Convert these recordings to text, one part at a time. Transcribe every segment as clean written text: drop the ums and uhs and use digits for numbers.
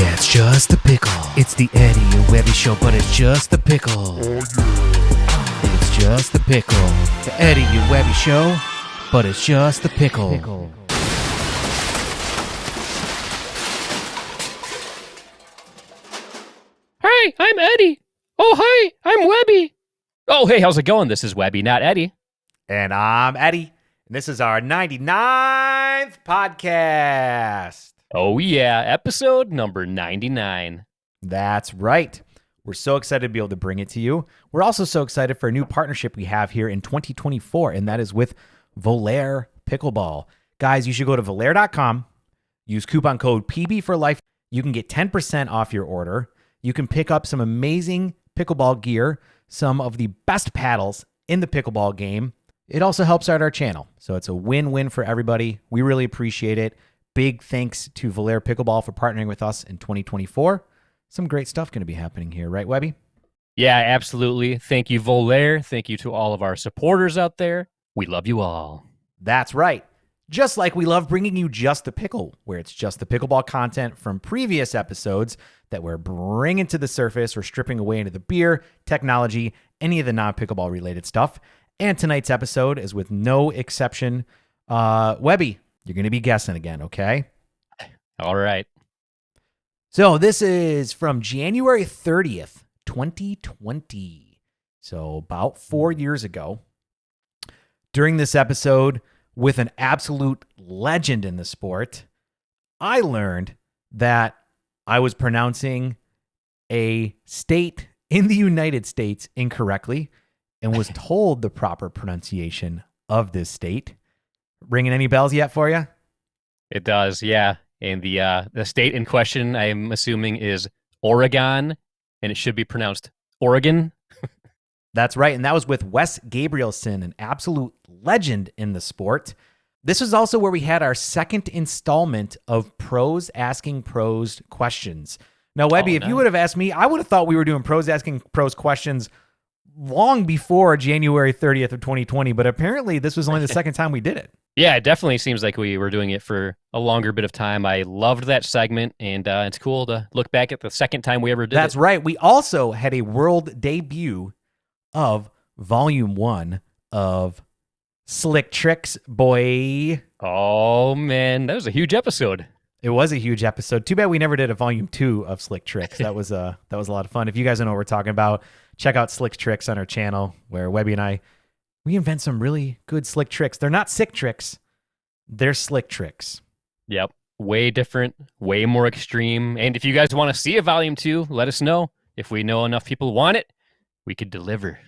Yeah, it's just the pickle. It's the Eddie and Webby show, but it's just the pickle. Oh, yeah. It's just the pickle. The Eddie and Webby show, but it's just the pickle. Hi, I'm Eddie. Oh, hi, I'm Webby. Oh, hey, how's it going? This is Webby, not Eddie. And I'm Eddie. And this is our 99th podcast. Oh, yeah, episode number 99. That's right. We're so excited to be able to bring it to you. We're also so excited for a new partnership we have here in 2024, and that is with Volair Pickleball. Guys, you should go to Volair.com, use coupon code PB for life. You can get 10% off your order. You can pick up some amazing pickleball gear, some of the best paddles in the pickleball game. It also helps out our channel, so it's a win-win for everybody. We really appreciate it. Big thanks to Volair Pickleball for partnering with us in 2024. Some great stuff going to be happening here, right, Webby? Yeah, absolutely. Thank you, Volair. Thank you to all of our supporters out there. We love you all. That's right. Just like we love bringing you Just the Pickle, where it's just the pickleball content from previous episodes that we're bringing to the surface or stripping away into the beer, technology, any of the non-pickleball related stuff. And tonight's episode is with no exception. Webby, you're going to be guessing again, okay? All right. So this is from January 30th, 2020. So about 4 years ago. During this episode, with an absolute legend in the sport, I learned that I was pronouncing a state in the United States incorrectly and was told the proper pronunciation of this state. Ringing any bells yet for you? It does, yeah. And the state in question, I'm assuming, is Oregon, and it should be pronounced Oregon. That's right, and that was with Wes Gabrielsen, an absolute legend in the sport. This was also where we had our second installment of Pros Asking Pros questions. Now, Webby, if you would have asked me, I would have thought we were doing Pros Asking Pros questions long before January 30th of 2020, but apparently this was only the second time we did it. Yeah, it definitely seems like we were doing it for a longer bit of time. I loved that segment, and it's cool to look back at the second time we ever did That's it. right. We also had a world debut of Volume 1 of Slick Tricks, boy. Oh, man, that was a huge episode. It was a huge episode. Too bad we never did a Volume 2 of Slick Tricks. That was a lot of fun. If you guys don't know what we're talking about, check out Slick Tricks on our channel, where Webby and I, we invent some really good slick tricks. They're not sick tricks. They're slick tricks. Yep. Way different, way more extreme. And if you guys want to see a Volume 2, let us know. If we know enough people want it, we could deliver.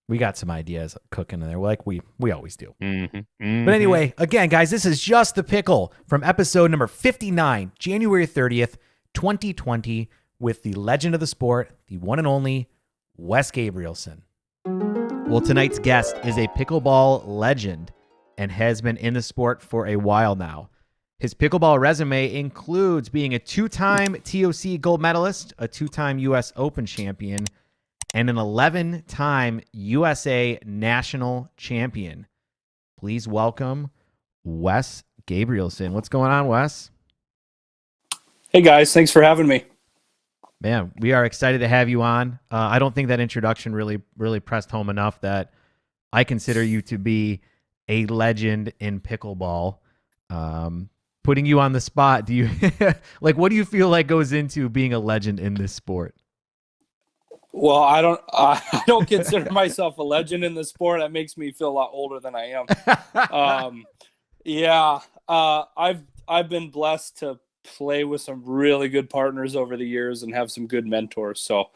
We got some ideas cooking in there, like we always do. Mm-hmm. Mm-hmm. But anyway, again, guys, this is Just the Pickle from episode number 59, January 30th, 2020, with the legend of the sport, the one and only Wes Gabrielsen. Well, tonight's guest is a pickleball legend and has been in the sport for a while now. His pickleball resume includes being a two-time TOC gold medalist, a two-time U.S. Open champion, and an 11-time USA national champion. Please welcome Wes Gabrielsen. What's going on, Wes? Hey, guys. Thanks for having me. Man, we are excited to have you on. I don't think that introduction really pressed home enough that I consider you to be a legend in pickleball. Putting you on the spot, do you what do you feel like goes into being a legend in this sport? Well, I don't consider myself a legend in the sport. That makes me feel a lot older than I am. I've been blessed to play with some really good partners over the years and have some good mentors. So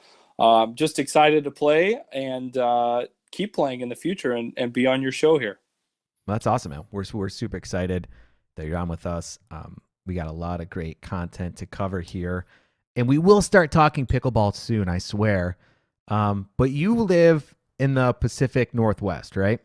just excited to play and keep playing in the future and be on your show here. Well, that's awesome, man. We're super excited that you're on with us. We got a lot of great content to cover here, and we will start talking pickleball soon, I swear. But you live in the Pacific Northwest, right?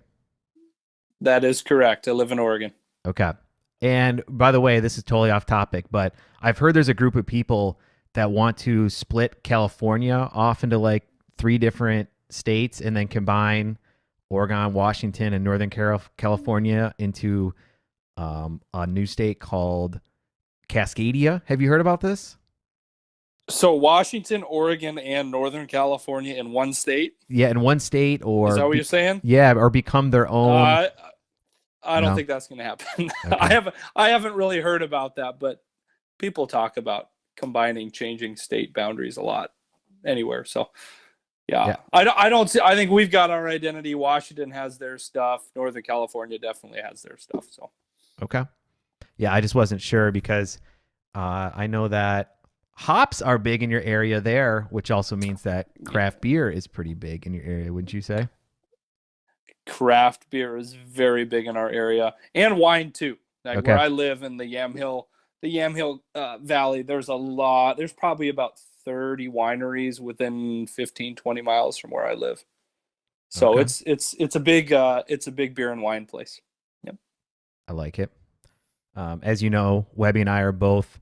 That is correct. I live in Oregon. Okay. And by the way, this is totally off topic, but I've heard there's a group of people that want to split California off into like 3 different states and then combine Oregon, Washington, and Northern California into a new state called Cascadia. Have you heard about this? So Washington, Oregon, and Northern California in one state. Yeah, in one state, or Is that what you're saying? yeah, or become their own. I don't No? think that's going to happen. Okay. I haven't really heard about that, but people talk about changing state boundaries a lot anywhere. So yeah. I don't see. I think we've got our identity. Washington has their stuff. Northern California definitely has their stuff. So Okay. Yeah, I just wasn't sure because I know that hops are big in your area there, which also means that craft beer is pretty big in your area, wouldn't you say? craft beer is very big in our area, and wine too. Like Okay. where I live in the Yamhill Valley, there's a lot. There's probably about 30 wineries within 15, 20 miles from where I live. So Okay. it's a big beer and wine place. Yep. I like it. As you know, Webby and I are both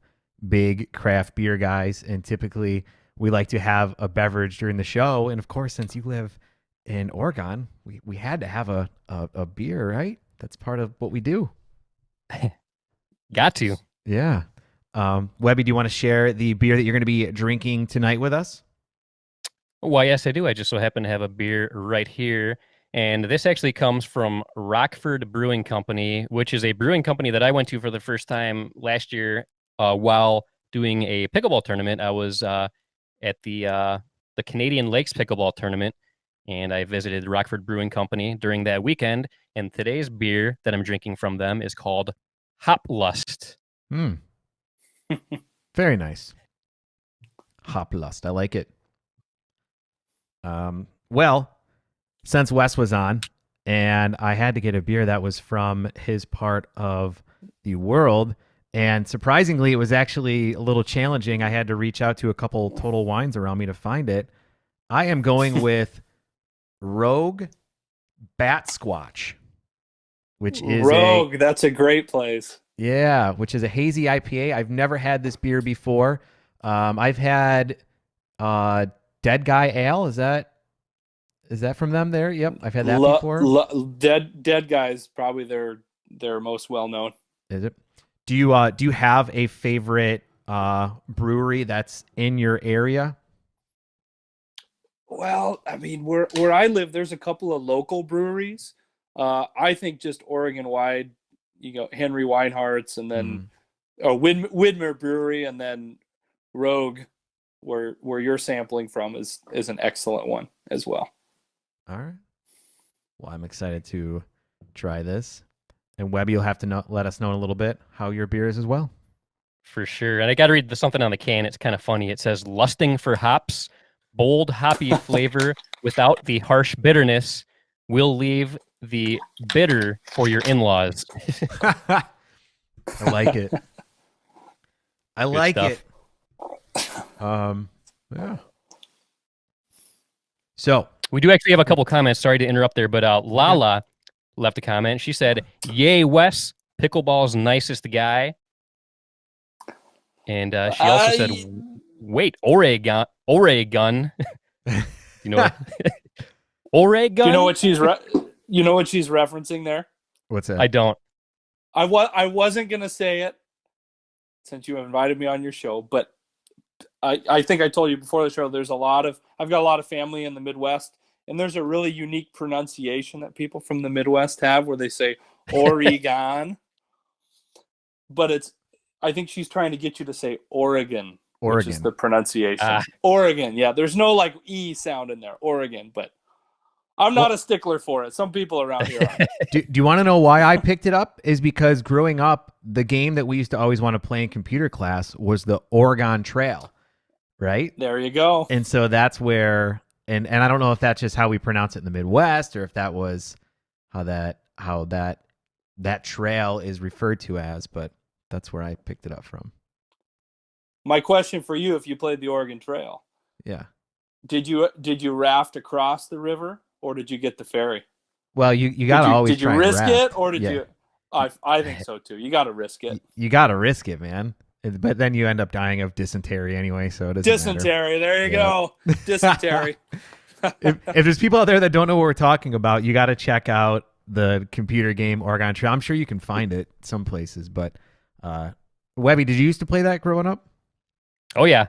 big craft beer guys, and typically we like to have a beverage during the show. And of course, since you live in Oregon, we had to have a beer, right? That's part of what we do. Got to. Yeah. Webby, do you want to share the beer that you're going to be drinking tonight with us? Why, yes, I do. I just so happen to have a beer right here. And this actually comes from Rockford Brewing Company, which is a brewing company that I went to for the first time last year while doing a pickleball tournament. I was at the Canadian Lakes Pickleball Tournament, and I visited Rockford Brewing Company during that weekend. And today's beer that I'm drinking from them is called Hop Lust. Very nice. Hop Lust. I like it. Well, since Wes was on and I had to get a beer that was from his part of the world, and surprisingly, it was actually a little challenging. I had to reach out to a couple Total Wines around me to find it. I am going with Rogue Bat Squatch, which is Rogue. That's a great place. which is a hazy IPA. I've never had this beer before. I've had Dead Guy Ale. Is that from them there? Yep, I've had that before. Dead Guys, probably their most well known. Is it? Do you have a favorite brewery that's in your area? Well, I mean, where I live, there's a couple of local breweries. I think just Oregon wide, Henry Weinhardt's, and then Widmer Brewery, and then Rogue, where you're sampling from, is an excellent one as well. All right. Well, I'm excited to try this. And Webby, you'll have to let us know in a little bit how your beer is as well. For sure. And I got to read something on the can. It's kind of funny. It says, lusting for hops, bold hoppy flavor without the harsh bitterness will leave the bitter for your in-laws. I like it. I like stuff. it. Yeah. So We do actually have a couple comments. Sorry to interrupt there, but Lala left a comment. She said, "Yay, Wes! Pickleball's nicest guy." And she also said, "Wait, Oregon." You know what? Oregon. You know what she's referencing there? what's that? I don't. I wasn't gonna say it since you invited me on your show, but I think I told you before the show. I've got a lot of family in the Midwest, and there's a really unique pronunciation that people from the Midwest have, where they say Oregon, but I think she's trying to get you to say Oregon, which is the pronunciation. Oregon, yeah. There's no like E sound in there, Oregon, but I'm not a stickler for it. Some people around here are. Do you want to know why I picked it up? Is because growing up, the game that we used to always want to play in computer class was the Oregon Trail, right? There you go. And so that's where, and I don't know if that's just how we pronounce it in the Midwest, or if that was how that trail is referred to as, but that's where I picked it up from. My question for you: if you played the Oregon Trail, Yeah. did you raft across the river, or did you get the ferry? Well, you gotta always. Did you try and risk raft. it, or did Yeah. you? I think so too. You got to risk it. You gotta risk it, man. But then you end up dying of dysentery anyway, so it doesn't matter. Dysentery. There you go. Dysentery. if there's people out there that don't know what we're talking about, you got to check out the computer game Oregon Trail. I'm sure you can find it some places, but Webby, did you used to play that growing up? Oh yeah.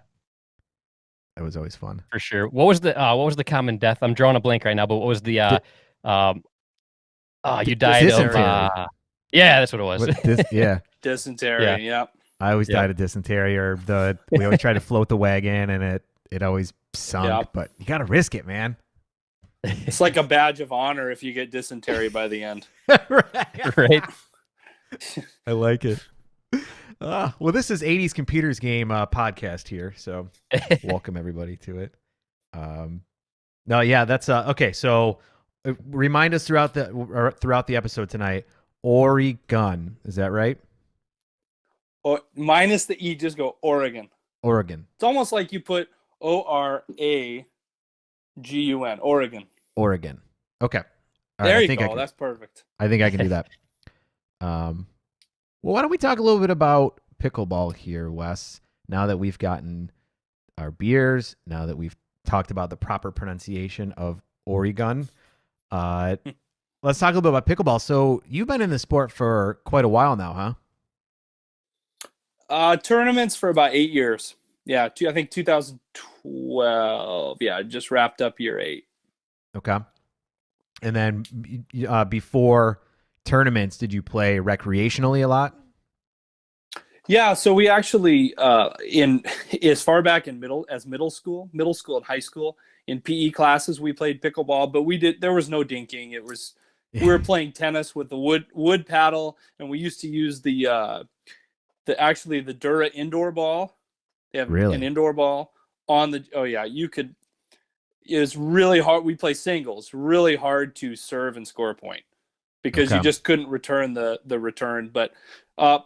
That was always fun. For sure. What was the common death? I'm drawing a blank right now, but what was the you died Dysentery. of yeah, that's what it was. Yeah. Dysentery. Yeah. I always died of dysentery, or we always try to float the wagon, and it always sunk. Yep. But you got to risk it, man. It's like a badge of honor if you get dysentery by the end. Right. I like it. Well, this is 80s Computers Game podcast here, so welcome everybody to it. No, yeah, that's okay. So remind us throughout the episode tonight. Oregon, is that right? Or minus the E, just go Oregon. Oregon. It's almost like you put Oragun. Oregon. Oregon. Okay. All There right, you go. That's perfect. I think I can do that. Well, why don't we talk a little bit about pickleball here, Wes? Now that we've gotten our beers, now that we've talked about the proper pronunciation of Oregon, let's talk a little bit about pickleball. So you've been in the sport for quite a while now, huh? Tournaments for about 8 years. Yeah, I think 2012. Yeah, just wrapped up year 8. Okay. And then before tournaments, did you play recreationally a lot? Yeah, so we actually in as far back in middle school and high school, in PE classes we played pickleball, but there was no dinking. It was we were playing tennis with the wood paddle, and we used to use the Dura indoor ball. They have an indoor ball on the it was really hard. We play singles, really hard to serve and score a point because you just couldn't return the return. But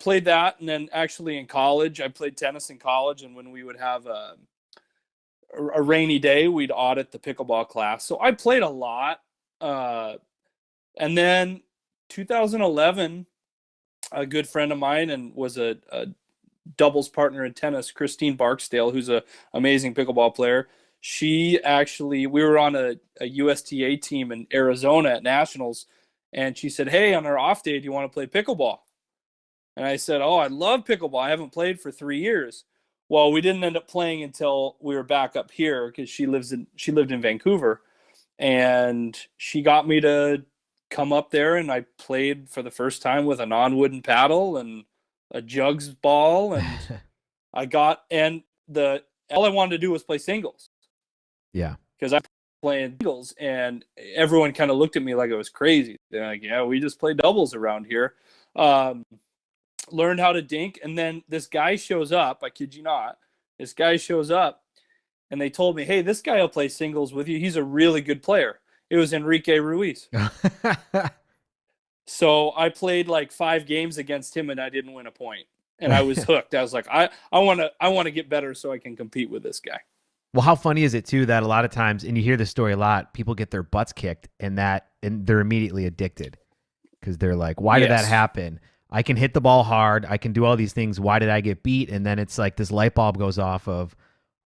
played that, and then actually in college, I played tennis in college, and when we would have a rainy day, we'd audit the pickleball class. So I played a lot. And then 2011, a good friend of mine and was a doubles partner in tennis, Christine Barksdale, who's an amazing pickleball player. We were on a USTA team in Arizona at Nationals, and she said, "Hey, on our off day, do you want to play pickleball?" And I said, "Oh, I love pickleball. I haven't played for 3 years." Well, we didn't end up playing until we were back up here because she lived in Vancouver, and she got me to come up there, and I played for the first time with a non-wooden paddle and a jugs ball, and all I wanted to do was play singles. Yeah. Because I playing singles, and everyone kind of looked at me like I was crazy. They're like, "Yeah, we just play doubles around here." Learned how to dink, and then this guy shows up. I kid you not. This guy shows up, and they told me, "Hey, this guy will play singles with you. He's a really good player." It was Enrique Ruiz. So I played like 5 games against him, and I didn't win a point. And I was hooked. I was like, I want to get better so I can compete with this guy. Well, how funny is it too that a lot of times, and you hear this story a lot, people get their butts kicked and they're immediately addicted because they're like, "Why did that happen? I can hit the ball hard. I can do all these things. Why did I get beat?" And then it's like this light bulb goes off of,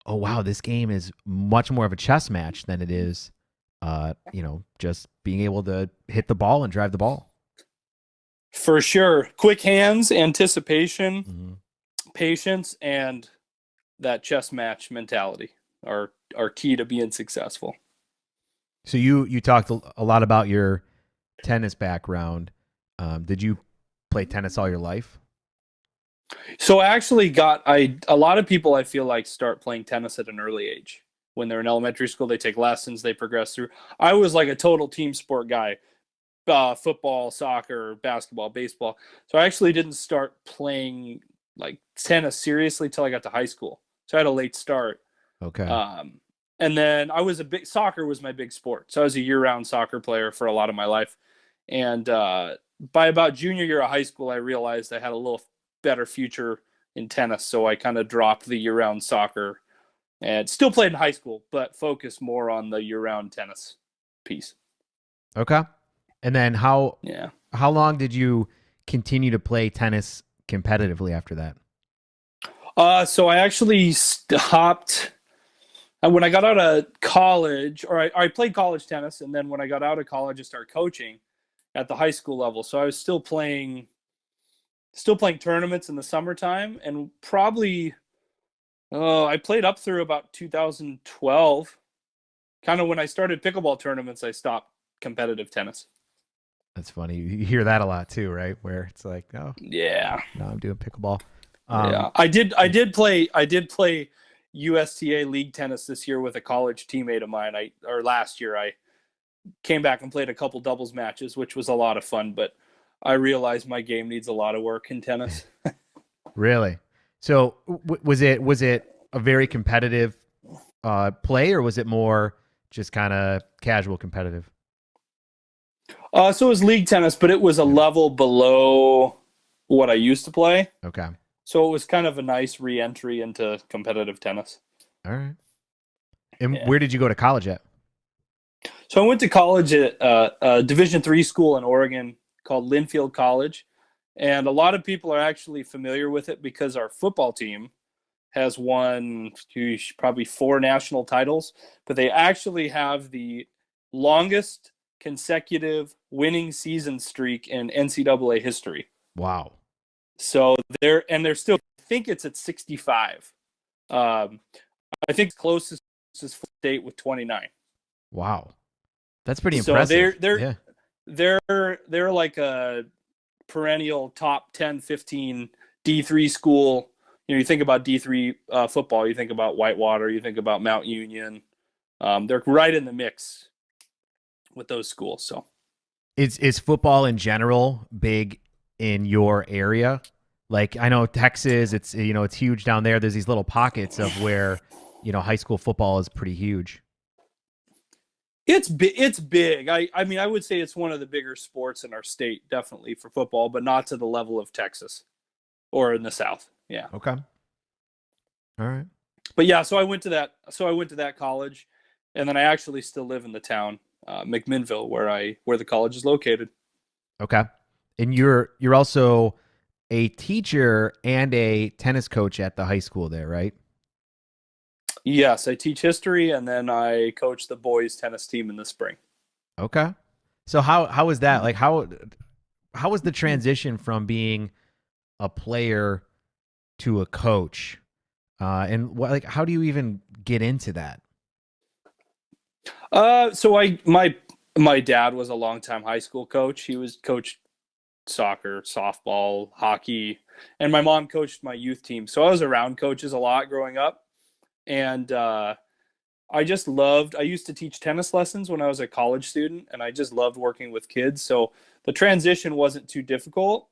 "Oh wow, this game is much more of a chess match than it is, just being able to hit the ball and drive the ball." For sure. Quick hands, anticipation, patience, and that chess match mentality are key to being successful. So you talked a lot about your tennis background. Did you play tennis all your life? So I actually a lot of people I feel like start playing tennis at an early age. When they're in elementary school, they take lessons, they progress through. I was like a total team sport guy. Football, soccer, basketball, baseball. So I actually didn't start playing like tennis seriously till I got to high school. So I had a late start. Okay. And then soccer was my big sport. So I was a year-round soccer player for a lot of my life. And by about junior year of high school, I realized I had a little better future in tennis. So I kind of dropped the year-round soccer and still played in high school, but focused more on the year-round tennis piece. Okay. And then how long did you continue to play tennis competitively after that? So I actually stopped when I got out of college, or I played college tennis. And then when I got out of college, I started coaching at the high school level. So I was still playing tournaments in the summertime, and probably Oh, I played up through about 2012. Kind of when I started pickleball tournaments, I stopped competitive tennis. That's funny. You hear that a lot too, right? Where it's like, oh, Yeah. no, I'm doing pickleball. Yeah. I did play USTA league tennis this year with a college teammate of mine. Last year I came back and played a couple doubles matches, which was a lot of fun, but I realized my game needs a lot of work in tennis. Really? So was it a very competitive play, or was it more just kind of casual competitive? So it was league tennis, but it was a level below what I used to play. Okay. So it was kind of a nice re-entry into competitive tennis. All right. And Yeah. where did you go to college at? So I went to college at a Division III school in Oregon called Linfield College. And a lot of people are actually familiar with it because our football team has won probably 4 national titles, but they actually have the longest consecutive winning season streak in NCAA history. Wow. So they're still, I think it's at 65. I think closest is State with 29. Wow. That's pretty So impressive. they're like a perennial top 10, 15 D3 school. You know, you think about D3 football, you think about Whitewater, you think about Mount Union. They're right in the mix with those schools. So Is football in general big in your area? Like, I know Texas, it's huge down there. There's these little pockets of where, high school football is pretty huge. It's big. I mean, I would say it's one of the bigger sports in our state, definitely for football, but not to the level of Texas or in the South. Yeah. Okay. All right. But yeah, so I went to that college, and then I actually still live in the town, McMinnville, where the college is located. Okay. And you're also a teacher and a tennis coach at the high school there, right? Yes, I teach history, and then I coach the boys tennis team in the spring. Okay. So how was that? Like how was the transition from being a player to a coach? And how do you even get into that? So my dad was a longtime high school coach. He was coached soccer, softball, hockey, and my mom coached my youth team. So I was around coaches a lot growing up. And I used to teach tennis lessons when I was a college student, and I just loved working with kids. So the transition wasn't too difficult.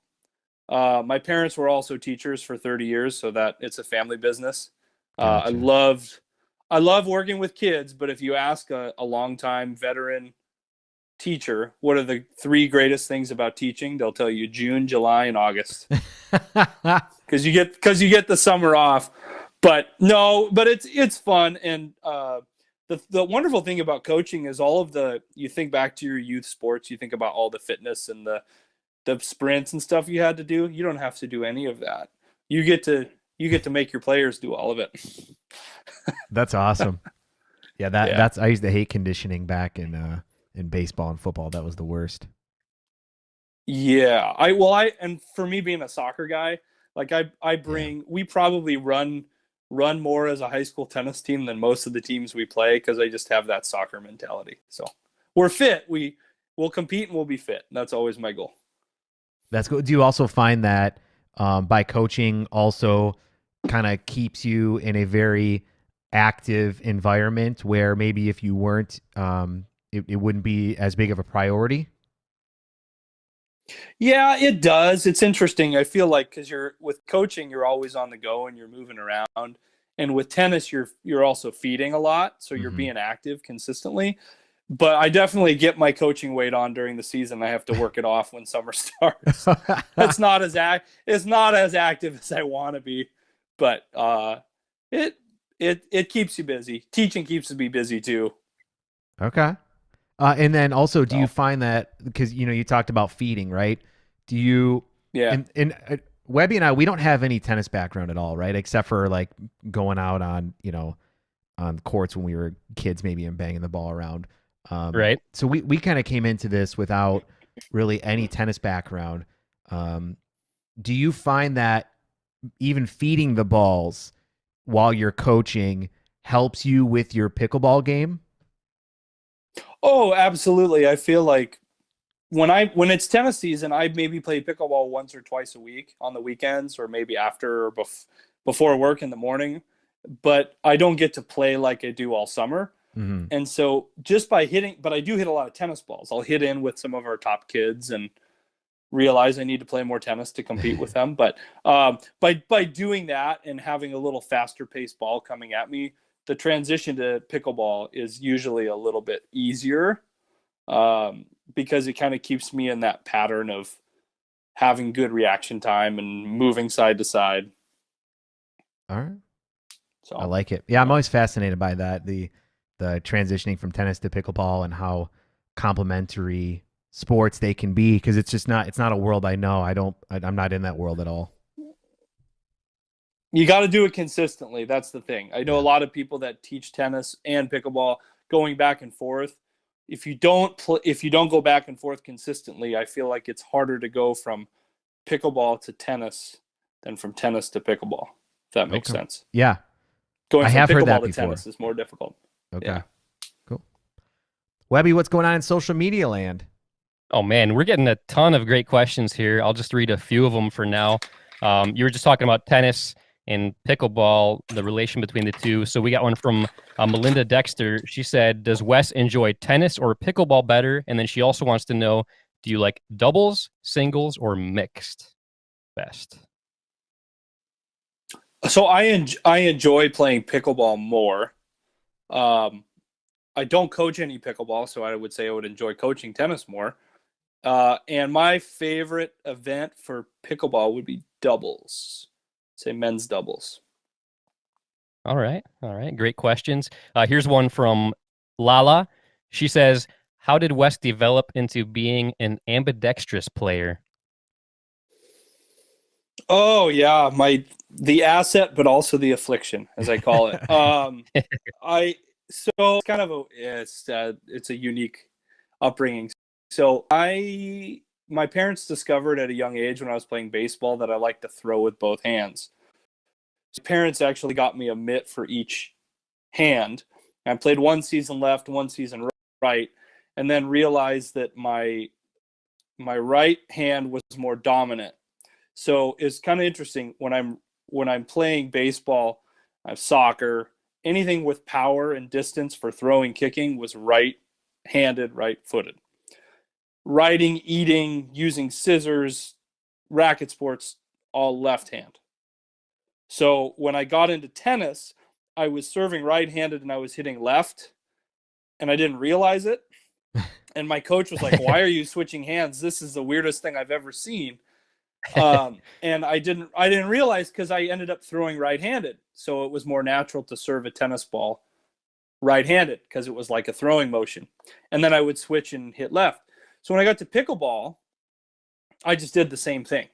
My parents were also teachers for 30 years, so that it's a family business. Gotcha. I love working with kids, but if you ask a longtime veteran teacher, what are the 3 greatest things about teaching? They'll tell you June, July, and August. Because you get the summer off. But it's fun. And the wonderful thing about coaching is you think back to your youth sports, you think about all the fitness and the sprints and stuff you had to do. You don't have to do any of that. You get to make your players do all of it. That's awesome. Yeah, that's I used to hate conditioning back in baseball and football. That was the worst. Yeah. And for me being a soccer guy, like we probably run more as a high school tennis team than most of the teams we play, because I just have that soccer mentality. So we're fit. We'll compete and we'll be fit. That's always my goal. That's good. Do you also find that by coaching also kind of keeps you in a very active environment where maybe if you weren't, it wouldn't be as big of a priority? Yeah, it does. It's interesting. I feel like because with coaching, you're always on the go and you're moving around, and with tennis, you're also feeding a lot, so you're being active consistently. But I definitely get my coaching weight on during the season. I have to work it off when summer starts. It's not as active as I want to be, but it keeps you busy. Teaching keeps me busy too. Okay. And then also, do you find that, because, you talked about feeding, right? Do you, and Webby and I, we don't have any tennis background at all, right? Except for like going out on, on courts when we were kids, maybe, and banging the ball around. Right. So we kind of came into this without really any tennis background. Do you find that even feeding the balls while you're coaching helps you with your pickleball game? Oh, absolutely. I feel like when it's tennis season, I maybe play pickleball once or twice a week on the weekends, or maybe after or before work in the morning. But I don't get to play like I do all summer. Mm-hmm. And so just by hitting, but I do hit a lot of tennis balls. I'll hit in with some of our top kids and realize I need to play more tennis to compete with them. But by doing that and having a little faster paced ball coming at me, the transition to pickleball is usually a little bit easier, because it kind of keeps me in that pattern of having good reaction time and moving side to side. All right. So I like it. Yeah, I'm always fascinated by that, the transitioning from tennis to pickleball and how complementary sports they can be, because it's not a world I know. I'm not in that world at all. You got to do it consistently. That's the thing. I know a lot of people that teach tennis and pickleball going back and forth. If you don't go back and forth consistently, I feel like it's harder to go from pickleball to tennis than from tennis to pickleball. If that makes sense. Yeah. Going I from have heard that pickleball to before. tennis is more difficult. Okay. Yeah. Cool. Webby, what's going on in social media land? Oh man, we're getting a ton of great questions here. I'll just read a few of them for now. You were just talking about tennis and pickleball, the relation between the two. So we got one from Melinda Dexter. She said, does Wes enjoy tennis or pickleball better? And then she also wants to know, do you like doubles, singles, or mixed best? So I enjoy playing pickleball more. I don't coach any pickleball, so I would say I would enjoy coaching tennis more. And my favorite event for pickleball would be doubles. Say men's doubles. All right. Great questions. Here's one from Lala. She says, how did Wes develop into being an ambidextrous player? Oh yeah, the asset, but also the affliction, as I call it. It's kind of it's a unique upbringing. So my parents discovered at a young age when I was playing baseball that I like to throw with both hands. So parents actually got me a mitt for each hand. I played one season left, one season right, and then realized that my right hand was more dominant. So it's kind of interesting when I'm playing baseball, soccer, anything with power and distance for throwing, kicking was right-handed, right-footed. Writing, eating, using scissors, racket sports, all left hand. So when I got into tennis, I was serving right-handed and I was hitting left, and I didn't realize it. And my coach was like, "Why are you switching hands? This is the weirdest thing I've ever seen." And I didn't realize, because I ended up throwing right-handed, so it was more natural to serve a tennis ball right-handed because it was like a throwing motion. And then I would switch and hit left. So when I got to pickleball, I just did the same thing.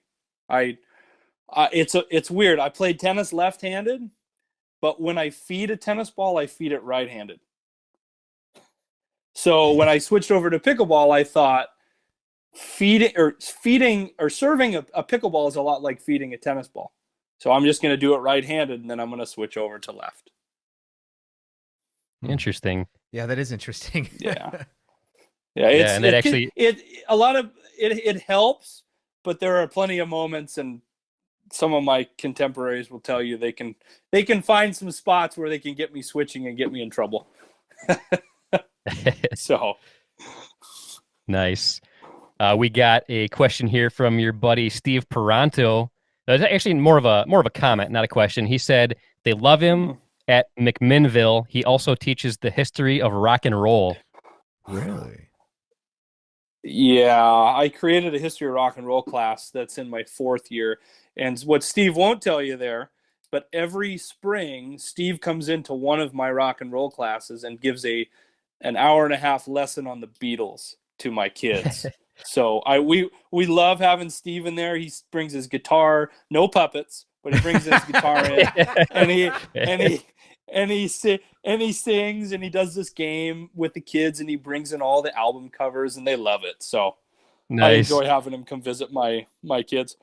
It's weird. I played tennis left-handed, but when I feed a tennis ball, I feed it right-handed. So when I switched over to pickleball, I thought feeding or serving a pickleball is a lot like feeding a tennis ball. So I'm just going to do it right-handed, and then I'm going to switch over to left. Interesting. Yeah, that is interesting. Yeah. It helps, but there are plenty of moments, and some of my contemporaries will tell you they can find some spots where they can get me switching and get me in trouble. So nice. We got a question here from your buddy Steve Peranto. It's actually more of a comment, not a question. He said they love him at McMinnville. He also teaches the history of rock and roll. Really? Yeah, I created a history of rock and roll class that's in my 4th year. And what Steve won't tell you there, but every spring, Steve comes into one of my rock and roll classes and gives an hour and a half lesson on the Beatles to my kids. So we love having Steve in there. He brings his guitar, no puppets, but he brings his guitar in, and he sings, and he does this game with the kids, and he brings in all the album covers, and they love it. So nice. I enjoy having him come visit my kids.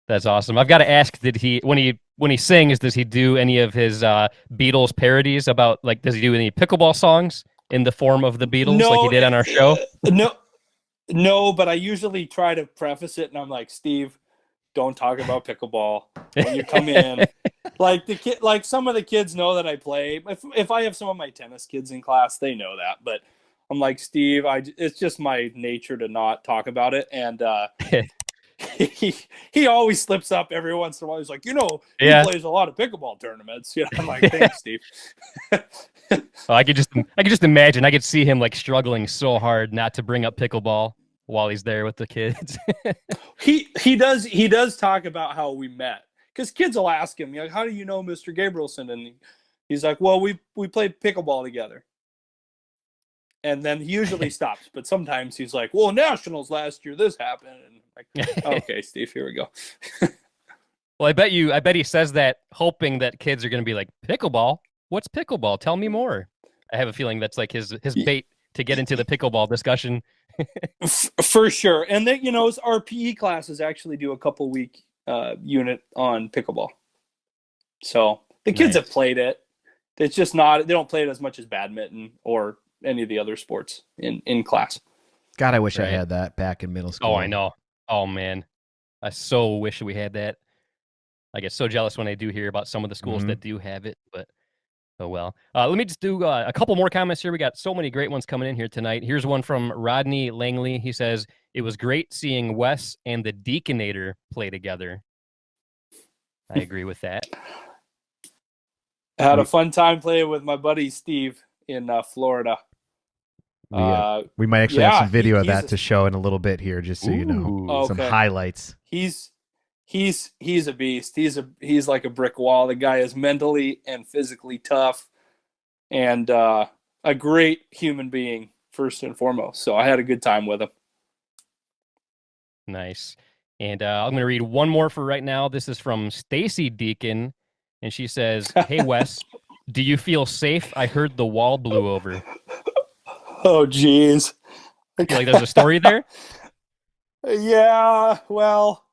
That's awesome. I've got to ask, when he when he sings, does he do any of his Beatles parodies about, like, does he do any pickleball songs in the form of the Beatles like he No, did on our show? no, but I usually try to preface it, and I'm like, Steve, don't talk about pickleball when you come in. Like some of the kids know that I play. If I have some of my tennis kids in class, they know that. But I'm like, Steve, it's just my nature to not talk about it. And he always slips up every once in a while. He's like, he plays a lot of pickleball tournaments. I'm like, thanks, Steve. I could just imagine. I could see him like struggling so hard not to bring up pickleball while he's there with the kids. He does talk about how we met, because kids will ask him, like, how do you know Mr. Gabrielsen? And he's like, well, we played pickleball together. And then he usually stops, but sometimes he's like, well, nationals last year, this happened. And I'm like, okay, Steve, here we go. Well, I bet he says that hoping that kids are going to be like, pickleball? What's pickleball? Tell me more. I have a feeling that's like his bait to get into the pickleball discussion. For sure. And then, our PE classes actually do a couple week unit on pickleball. So the kids have played it. It's just they don't play it as much as badminton or any of the other sports in class. God, I wish I had that back in middle school. Oh, I know. Oh, man. I so wish we had that. I get so jealous when I do hear about some of the schools that do have it, but oh well. Let me just do a couple more comments here. We got so many great ones coming in here tonight. Here's one from Rodney Langley. He says, it was great seeing Wes and the Deaconator play together. I agree with that. I had a fun time playing with my buddy Steve in Florida. We might actually have some video of that to show in a little bit here, just so you know. Some highlights. He's a beast. He's like a brick wall. The guy is mentally and physically tough, and a great human being first and foremost. So I had a good time with him. Nice. And I'm going to read one more for right now. This is from Stacy Deacon, and she says, "Hey Wes, do you feel safe? I heard the wall blew over." Oh, geez. I feel like there's a story there. Yeah, well,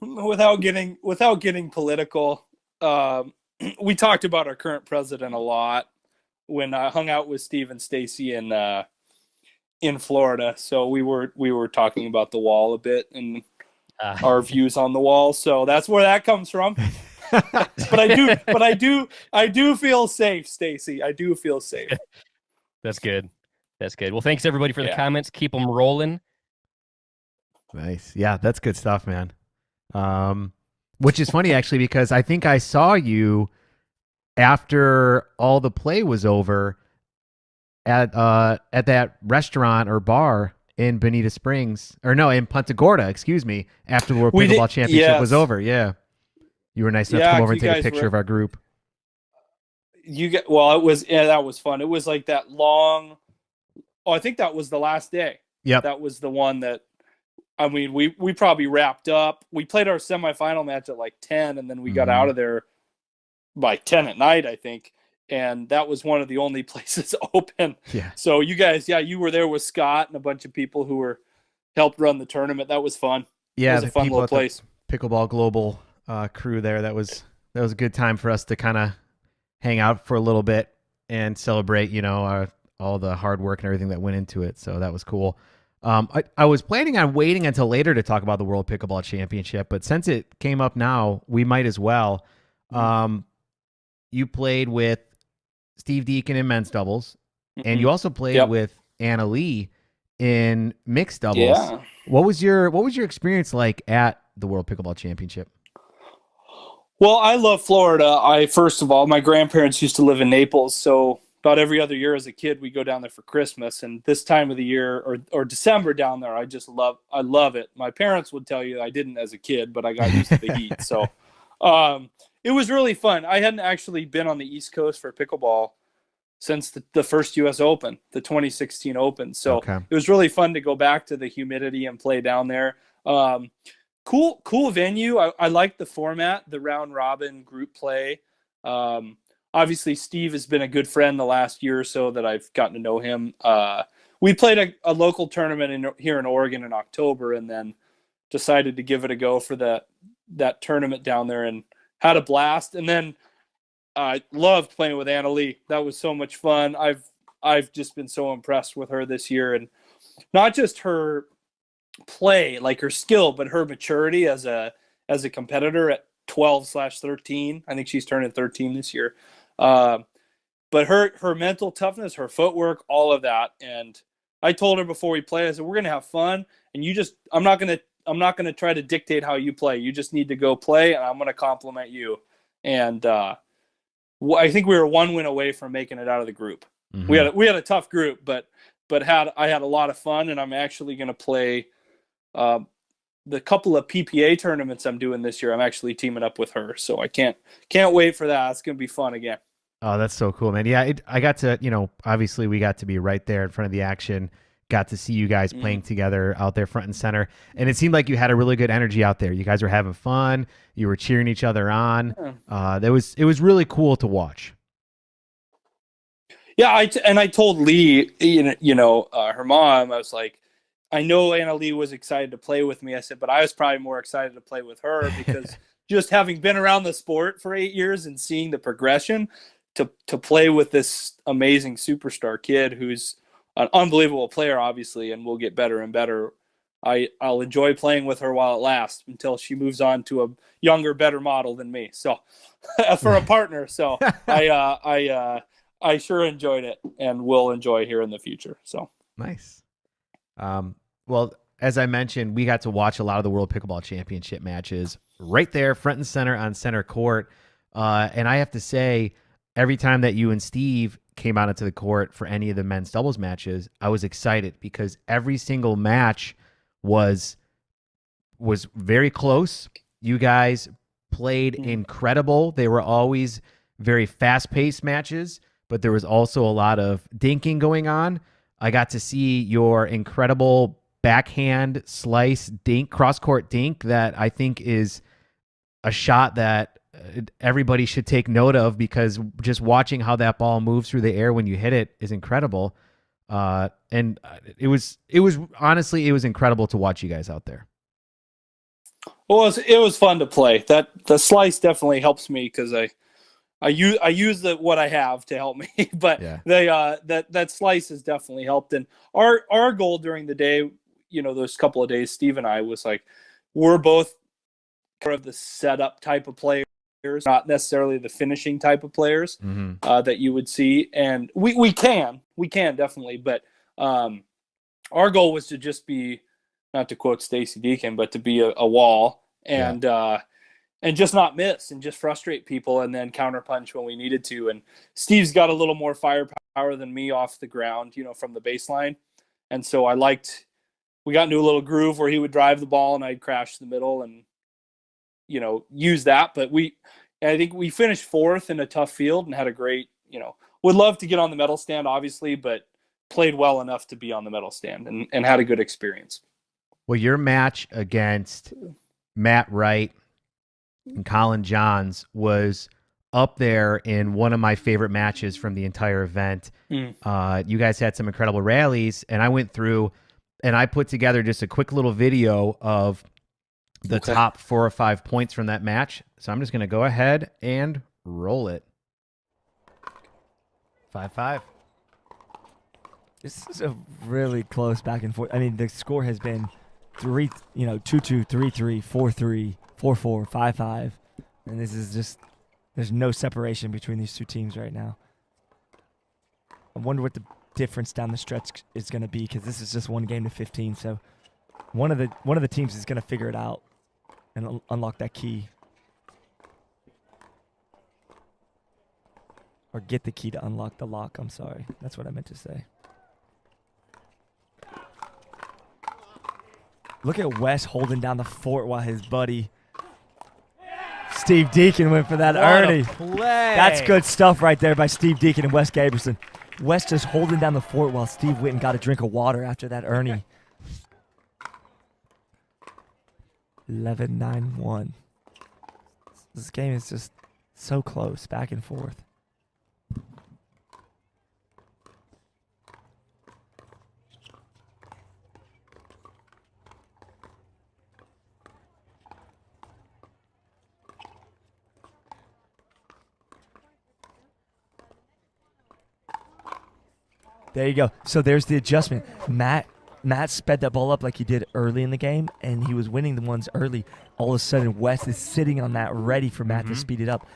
without getting political, we talked about our current president a lot when I hung out with Steve and Stacy in Florida. So we were talking about the wall a bit and our views on the wall. So that's where that comes from. But I do feel safe, Stacy. I do feel safe. That's good. That's good. Well, thanks everybody for the comments. Keep them rolling. Nice. Yeah, that's good stuff, man. Which is funny actually, because I think I saw you after all the play was over at that restaurant or bar in Bonita Springs, or no, in Punta Gorda, excuse me, after the World Pickleball Championship was over. Yeah. You were nice enough to come over and take a picture of our group. That was fun. It was like that long. Oh, I think that was the last day. Yep. That was the one that, I mean, we probably wrapped up. We played our semifinal match at like 10, and then we got out of there by 10 at night, I think. And that was one of the only places open. Yeah. So you guys, you were there with Scott and a bunch of people who helped run the tournament. That was fun. Yeah, it was a fun little place. Pickleball Global crew there. That was a good time for us to kind of hang out for a little bit and celebrate, all the hard work and everything that went into it. So that was cool. I was planning on waiting until later to talk about the World Pickleball Championship, but since it came up now, we might as well. You played with Steve Deacon in men's doubles, and you also played with Anna Lee in mixed doubles. Yeah. What was your experience like at the World Pickleball Championship? Well, I love Florida. First of all, my grandparents used to live in Naples, so about every other year as a kid, we go down there for Christmas, and this time of the year or December down there, I love it. My parents would tell you I didn't as a kid, but I got used to the heat. So it was really fun. I hadn't actually been on the East Coast for pickleball since the first U.S. Open, the 2016 Open. So It was really fun to go back to the humidity and play down there. Cool venue. I like the format, the round robin group play. Obviously, Steve has been a good friend the last year or so that I've gotten to know him. We played a local tournament here in Oregon in October, and then decided to give it a go for that tournament down there and had a blast. And then I loved playing with Anna Lee. That was so much fun. I've just been so impressed with her this year, and not just her play, like her skill, but her maturity as a competitor at 12/13. I think she's turning 13 this year. But her mental toughness, her footwork, all of that. And I told her before we play, I said, we're gonna have fun, and I'm not gonna try to dictate how you play. You just need to go play, and I'm gonna compliment you. And I think we were 1 win away from making it out of the group. Mm-hmm. We had a tough group, but I had a lot of fun, and I'm actually gonna play the couple of PPA tournaments I'm doing this year. I'm actually teaming up with her, so I can't wait for that. It's gonna be fun again. Oh, that's so cool, man. Yeah, I got to, obviously we got to be right there in front of the action, got to see you guys playing together out there front and center. And it seemed like you had a really good energy out there. You guys were having fun. You were cheering each other on. It was really cool to watch. Yeah, I told Lee, her mom, I was like, I know Anna Lee was excited to play with me. I said, but I was probably more excited to play with her because just having been around the sport for 8 years and seeing the progression, to play with this amazing superstar kid who's an unbelievable player, obviously, and will get better and better. I'll enjoy playing with her while it lasts until she moves on to a younger, better model than me. So for a partner. So I sure enjoyed it and will enjoy here in the future. So nice. Well, as I mentioned, we got to watch a lot of the World Pickleball Championship matches right there, front and center on center court. And I have to say, every time that you and Steve came out into the court for any of the men's doubles matches, I was excited because every single match was very close. You guys played incredible. They were always very fast-paced matches, but there was also a lot of dinking going on. I got to see your incredible backhand slice dink, cross-court dink that I think is a shot that everybody should take note of, because just watching how that ball moves through the air when you hit it is incredible. And it was honestly, it was incredible to watch you guys out there. Well, it was fun to play. That the slice definitely helps me because I use what I have to help me, but Yeah. that slice has definitely helped. And our goal during the day, those couple of days, Steve and I, was like, we're both kind of the setup type of players, not necessarily the finishing type of players that you would see. And we can definitely, but our goal was to just be, not to quote Stacy Deacon, but to be a wall and just not miss and just frustrate people and then counterpunch when we needed to. And Steve's got a little more firepower than me off the ground, from the baseline. And so we got into a little groove where he would drive the ball and I'd crash the middle and, use that. But I think we finished fourth in a tough field and had a great, would love to get on the medal stand, obviously, but played well enough to be on the medal stand and had a good experience. Well, your match against Matt Wright and Colin Johns was up there in one of my favorite matches from the entire event. You guys had some incredible rallies, and I went through and I put together just a quick little video of the top 4 or 5 points from that match. So I'm just going to go ahead and roll it. 5-5. This is a really close back and forth. I mean, the score has been 2-2, 3-3, 4-3, 4-4, 5-5. And this is just, there's no separation between these two teams right now. I wonder what the difference down the stretch is going to be, because this is just one game to 15. So one of the teams is going to figure it out and unlock that key. Or get the key to unlock the lock. I'm sorry. That's what I meant to say. Look at Wes holding down the fort while his buddy Steve Deacon went for that Ernie. That's good stuff right there by Steve Deacon and Wes Gabrielsen. Wes just holding down the fort while Steve went and got a drink of water after that Ernie. 11-9-1. This game is just so close, back and forth. There you go. So there's the adjustment. Matt sped that ball up like he did early in the game, and he was winning the ones early. All of a sudden, Wes is sitting on that, ready for Matt to speed it up.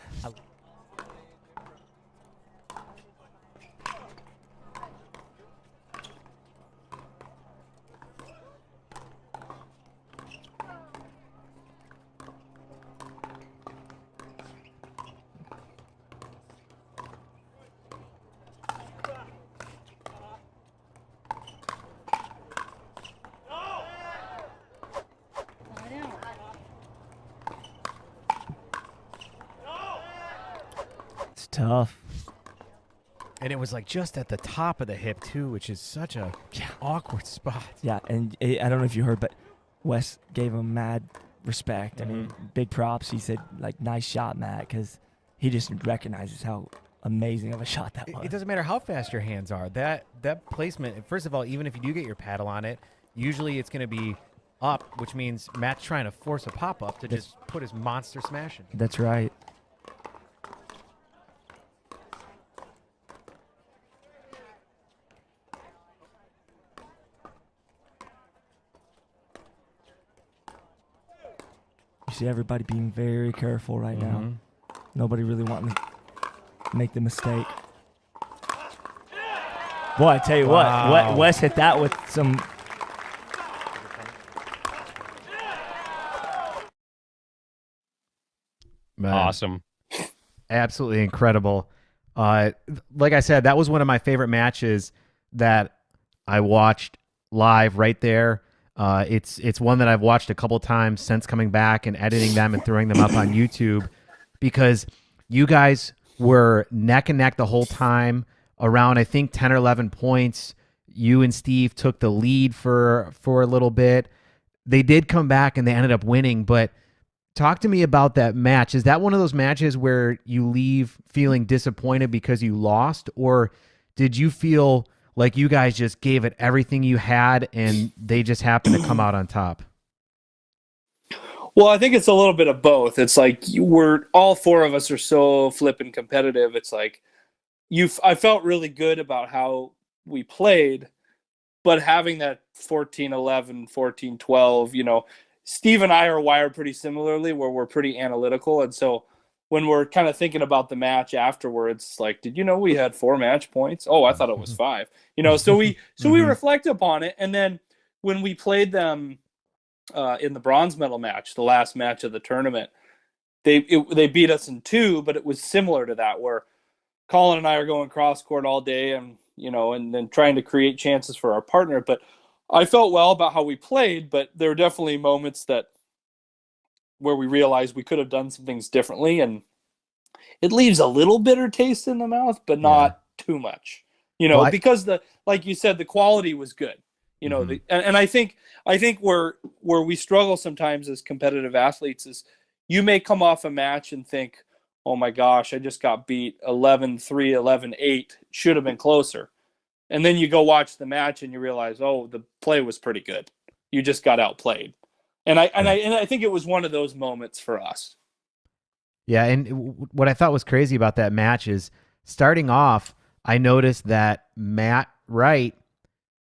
It's tough. And it was like just at the top of the hip too, which is such a awkward spot. Yeah, and I don't know if you heard, but Wes gave him mad respect. I mean, big props. He said, like, nice shot, Matt, because he just recognizes how amazing of a shot that was. It doesn't matter how fast your hands are. That placement, first of all, even if you do get your paddle on it, usually it's going to be up, which means Matt's trying to force a pop-up to just put his monster smash in. That's right. You see everybody being very careful right now. Nobody really wanting to make the mistake. Boy, I tell you what, Wes hit that with some... Man, Awesome. absolutely incredible. Like I said, that was one of my favorite matches that I watched live right there. It's one that I've watched a couple times since coming back and editing them and throwing them up on YouTube, because you guys were neck and neck the whole time around, I think, 10 or 11 points. You and Steve took the lead for a little bit. They did come back and they ended up winning, but talk to me about that match. Is that one of those matches where you leave feeling disappointed because you lost, or did you feel like you guys just gave it everything you had and they just happened to come out on top? Well, I think it's a little bit of both. It's like all four of us are so flippin' competitive. It's like I felt really good about how we played, but having that 14-11, 14-12, Steve and I are wired pretty similarly, where we're pretty analytical. And so when we're kind of thinking about the match afterwards, like, did you know we had 4 match points? Oh, I thought it was 5. So we reflect upon it. And then when we played them in the bronze medal match, the last match of the tournament, they beat us in 2, but it was similar to that, where Colin and I are going cross court all day and then trying to create chances for our partner. But I felt well about how we played, but there were definitely moments where we realized we could have done some things differently, and it leaves a little bitter taste in the mouth, but not too much, because like you said, the quality was good, and I think where we struggle sometimes as competitive athletes is you may come off a match and think, oh my gosh, I just got beat 11-3, 11-8, should have been closer. And then you go watch the match and you realize, oh, the play was pretty good. You just got outplayed. And I think it was one of those moments for us. Yeah, and what I thought was crazy about that match is starting off, I noticed that Matt Wright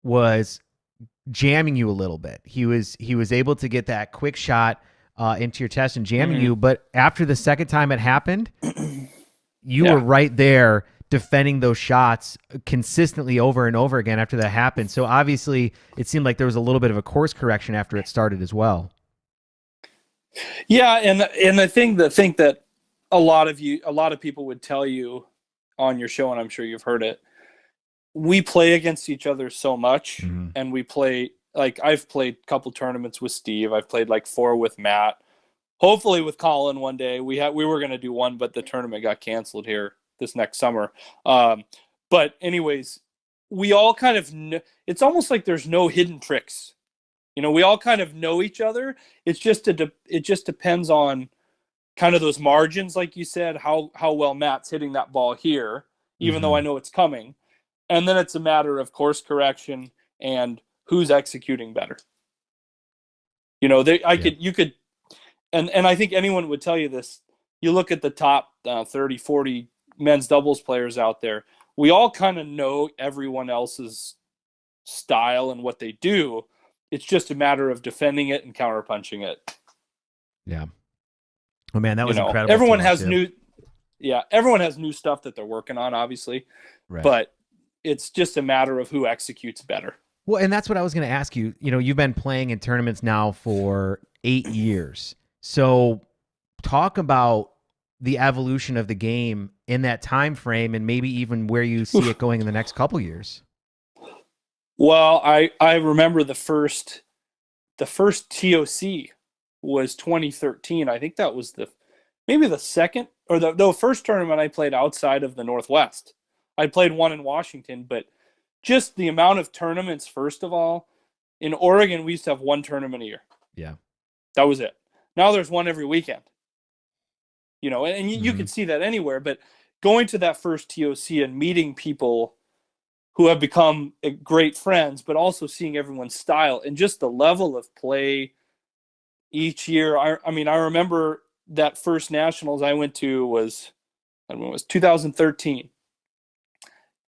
was jamming you a little bit. He was able to get that quick shot into your chest and jamming you, but after the second time it happened, you were right there defending those shots consistently over and over again after that happened. So obviously it seemed like there was a little bit of a course correction after it started as well. Yeah, and I think that a lot of people would tell you on your show, and I'm sure you've heard it, we play against each other so much, and we play, like, I've played a couple tournaments with Steve. I've played like 4 with Matt. Hopefully with Colin one day. We were going to do one, but the tournament got canceled here this next summer. But anyways, we all kind of it's almost like there's no hidden tricks. We all kind of know each other. It just depends on kind of those margins, like you said, how well Matt's hitting that ball here, even though I know it's coming. And then it's a matter of course correction and who's executing better. You could, and I think anyone would tell you this. You look at the top 30, 40 men's doubles players out there. we all kind of know everyone else's style and what they do. It's just a matter of defending it and counterpunching it. Yeah. Oh man, that was incredible. Everyone has everyone has new stuff that they're working on, obviously, right. But it's just a matter of who executes better. Well, and that's what I was going to ask you. You've been playing in tournaments now for 8 years. So talk about the evolution of the game in that time frame and maybe even where you see it going in the next couple years. Well, I remember the first TOC was 2013. I think that was maybe the second or the first tournament I played outside of the Northwest. I played one in Washington, but just the amount of tournaments, first of all, in Oregon, we used to have one tournament a year. Yeah. That was it. Now there's one every weekend. And you can see that anywhere, but going to that first TOC and meeting people who have become great friends, but also seeing everyone's style and just the level of play each year. I remember that first nationals I went to was 2013.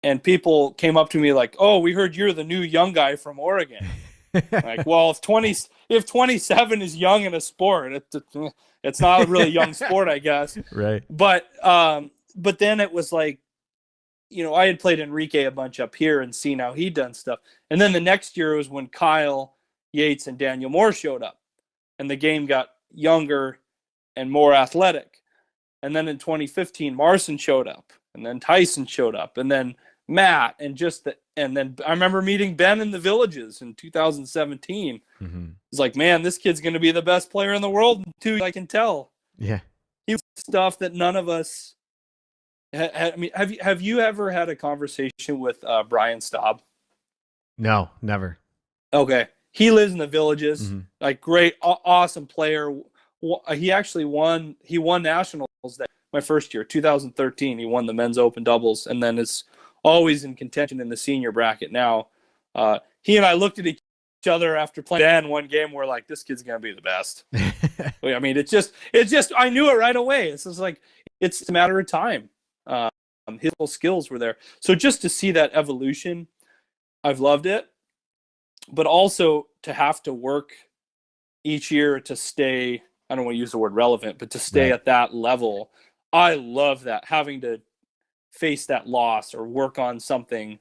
And people came up to me like, "Oh, we heard you're the new young guy from Oregon." Like, well, if 27 is young in a sport, it's not a really young sport, I guess. Right. But then it was like, I had played Enrique a bunch up here and seen how he'd done stuff. And then the next year was when Kyle Yates and Daniel Moore showed up, and the game got younger and more athletic. And then in 2015, Marson showed up, and then Tyson showed up, and then Matt, and then I remember meeting Ben in the Villages in 2017. Mm-hmm. It's like, man, this kid's going to be the best player in the world too. I can tell. Yeah. He was stuff that none of us. Have you ever had a conversation with Brian Staub? No, never. Okay, he lives in the Villages. Mm-hmm. Like, great, awesome player. He actually won. He won nationals my first year, 2013. He won the men's open doubles, and then is always in contention in the senior bracket now. He and I looked at each other after playing Dan one game. We're like, this kid's gonna be the best. I mean, it's just I knew it right away. It's just like it's a matter of time. His skills were there, so just to see that evolution, I've loved it. But also to have to work each year to stay. I don't want to use the word relevant, but to stay at that level, I love that, having to face that loss or work on something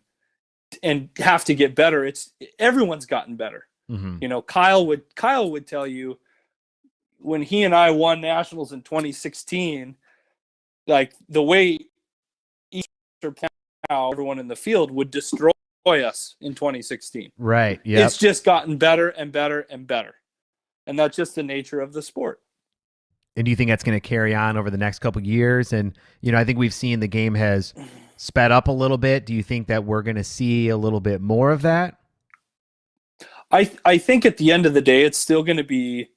and have to get better. Everyone's gotten better. Mm-hmm. Kyle would tell you when he and I won nationals in 2016, like the way everyone in the field would destroy us in 2016. Right. Yeah. It's just gotten better and better and better. And that's just the nature of the sport. And do you think that's going to carry on over the next couple of years? And, I think we've seen the game has sped up a little bit. Do you think that we're going to see a little bit more of that? I think at the end of the day, it's still going to be,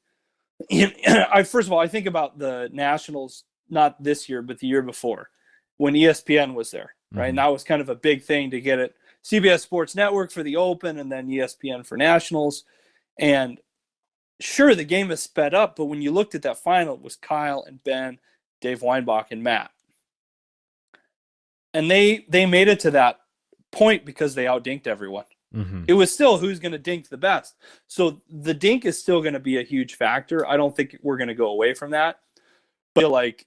first of all, I think about the nationals, not this year, but the year before when ESPN was there, right? Mm-hmm. And that was kind of a big thing to get it. CBS Sports Network for the Open and then ESPN for nationals. And sure, the game has sped up, but when you looked at that final, it was Kyle and Ben, Dave Weinbach, and Matt. And they made it to that point because they outdinked everyone. Mm-hmm. It was still who's going to dink the best. So the dink is still going to be a huge factor. I don't think we're going to go away from that. But like,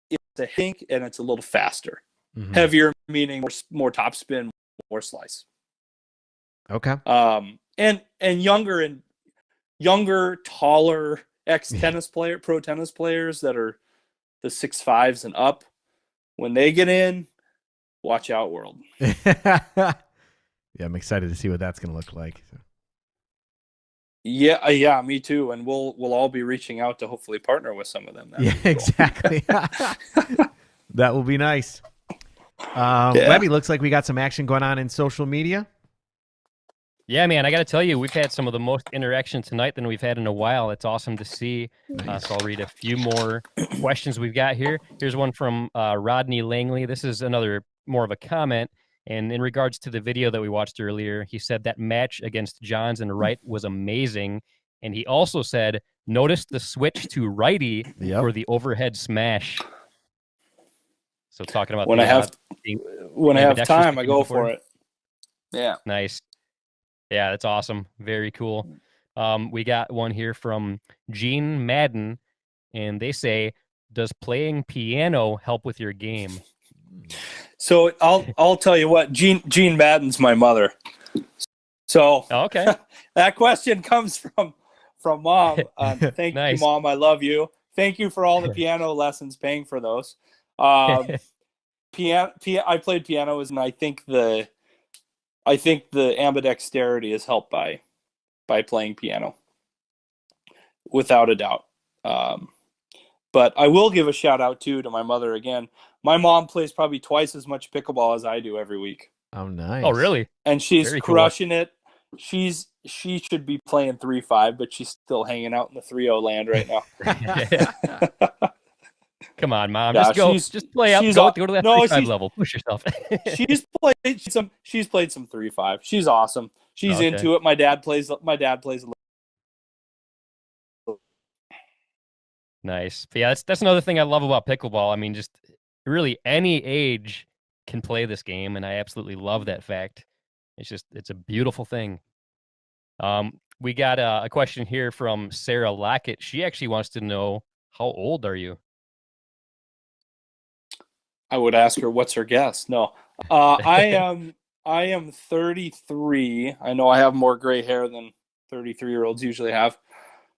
it's a dink and it's a little faster. Mm-hmm. Heavier, meaning more topspin, more slice. Okay. And younger, taller pro tennis players that are the 6'5s and up, when they get in, watch out, world. Yeah, I'm excited to see what that's going to look like. Yeah, me too. And we'll all be reaching out to hopefully partner with some of them. Yeah, cool. Exactly. That will be nice. Webby, looks like we got some action going on in social media. Yeah, man, I got to tell you, we've had some of the most interaction tonight than we've had in a while. It's awesome to see. Nice. So I'll read a few more questions we've got here. Here's one from Rodney Langley. This is another more of a comment. And in regards to the video that we watched earlier, he said that match against Johns and Wright was amazing. And he also said, notice the switch to righty for the overhead smash. So talking about when I Yeah, have Dexter's time, I picking go up for for it. Yeah. Nice. Yeah, that's awesome. Very cool. We got one here from Gene Madden, and they say, "Does playing piano help with your game?" So I'll tell you what, Gene Madden's my mother. So Oh, okay. that question comes from Mom. Thank you, Nice. Mom. I love you. Thank you for all the piano lessons, paying for those. Piano. I played piano, and I think the ambidexterity is helped by playing piano, without a doubt. But I will give a shout out too to my mother again. My mom plays probably twice as much pickleball as I do every week. Oh, nice. Oh, really? And she's Very cool. crushing it. She should be playing 3-5, but she's still hanging out in the 3-0 land right now. Come on, Mom. Yeah, just go. Just play up. Go to that 3-5 level. Push yourself. She's played some 3-5. She's awesome. She's Okay. into it. My dad plays a little. Nice. But yeah, that's another thing I love about pickleball. I mean, just really any age can play this game, and I absolutely love that fact. It's a beautiful thing. We got a question here from Sarah Lockett. She actually wants to know, how old are you? I would ask her what's her guess. No, I am 33. I know I have more gray hair than 33-year-olds usually have.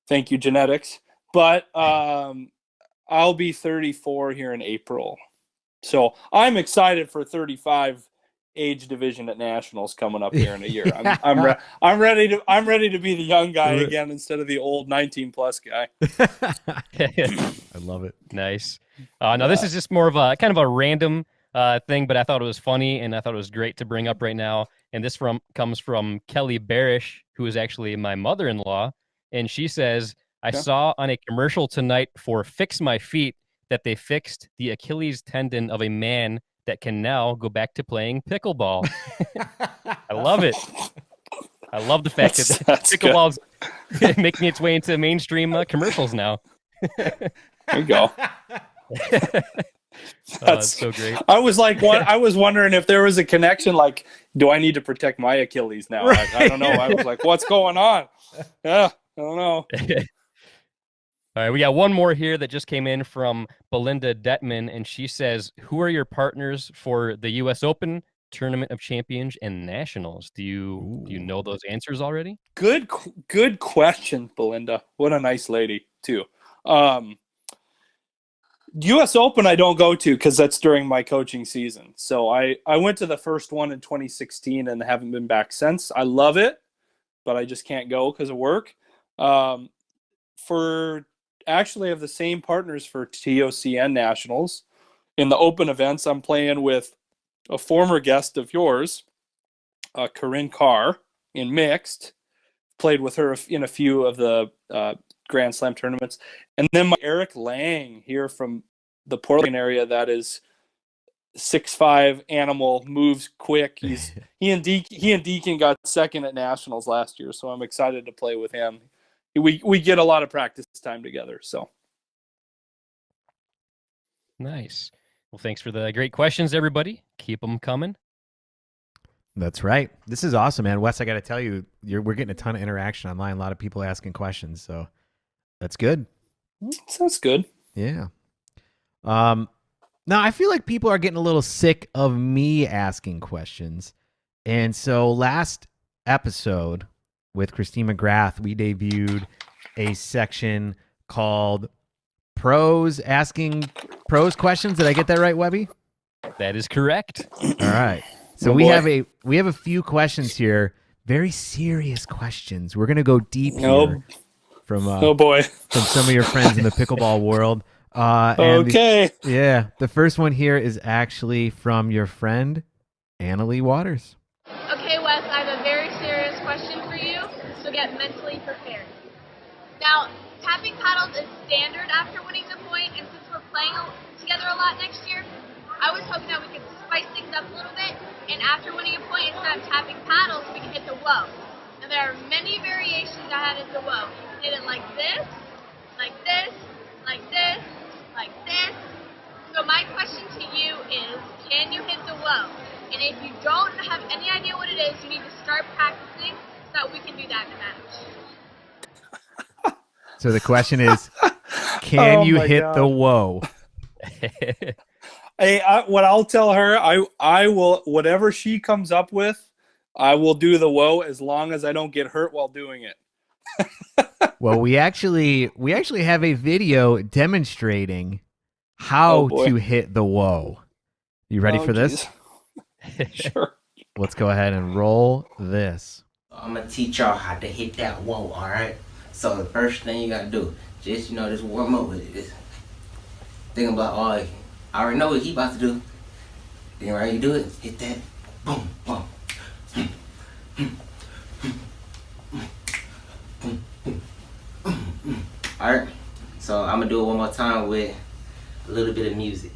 Thank you, genetics. But I'll be 34 here in April. So I'm excited for 35 age division at nationals coming up here in a year. I'm ready to be the young guy again instead of the old 19+ guy. I love it. Nice. Now this is just more of a kind of a random thing, but I thought it was funny and I thought it was great to bring up right now. And this comes from Kelly Barish, who is actually my mother-in-law, and she says, "I saw on a commercial tonight for Fix My Feet that they fixed the Achilles tendon of a man that can now go back to playing pickleball." I love it. I love the fact that pickleball's making its way into mainstream commercials now. There you go. That's so great. I was wondering if there was a connection. Like, do I need to protect my Achilles now? Right. I don't know. I was like, what's going on? Yeah, I don't know. All right, we got one more here that just came in from Belinda Detman, and she says, "Who are your partners for the U.S. Open, Tournament of Champions, and Nationals?" Do you know those answers already? Good question, Belinda. What a nice lady too. U.S. Open I don't go to because that's during my coaching season. So I went to the first one in 2016 and haven't been back since. I love it, but I just can't go because of work. Actually have the same partners for TOCN Nationals. In the open events, I'm playing with a former guest of yours, Corinne Carr, in mixed. Played with her in a few of the Grand Slam tournaments. And then my Eric Lang here from the Portland area, that is 6'5" animal, moves quick. He and Deacon got second at Nationals last year, so I'm excited to play with him. We get a lot of practice time together. So nice. Well, thanks for the great questions, everybody. Keep them coming. That's right. This is awesome, man. Wes, I got to tell you, we're getting a ton of interaction online. A lot of people asking questions, so that's good. Sounds good. Yeah. Now I feel like people are getting a little sick of me asking questions, and so last episode with Christine McGrath, we debuted a section called Pros Asking Pros Questions. Did I get that right, Webby? That is correct. All right. So we have a few questions here, very serious questions. We're gonna go deep here from from some of your friends in the pickleball world. Okay. The first one here is actually from your friend Annalie Waters. Okay, Wes, I have a very serious question for you, so get mentally prepared. Now, tapping paddles is standard after winning the point, and since we're playing together a lot next year, I was hoping that we could spice things up a little bit, and after winning a point, instead of tapping paddles, we can hit the whoa. Now, there are many variations I had at the whoa. Did it like this, like this, like this. So my question to you is, can you hit the whoa? And if you don't have any idea what it is, you need to start practicing so that we can do that in a match. So the question is, can Oh you my hit God. the whoa? Hey, what I'll tell her, I will, whatever she comes up with, I will do the whoa as long as I don't get hurt while doing it. Well, we actually have a video demonstrating how Oh, boy. to hit the whoa. You ready Oh, for this? geez. Sure. Let's go ahead and roll this. I'm gonna teach y'all how to hit that whoa, alright? So the first thing you gotta do, just, just warm up with it. Just think about, oh, I already know what he about to do. Then right, you do it, hit that, boom, boom. Alright, so I'm gonna do it one more time with a little bit of music.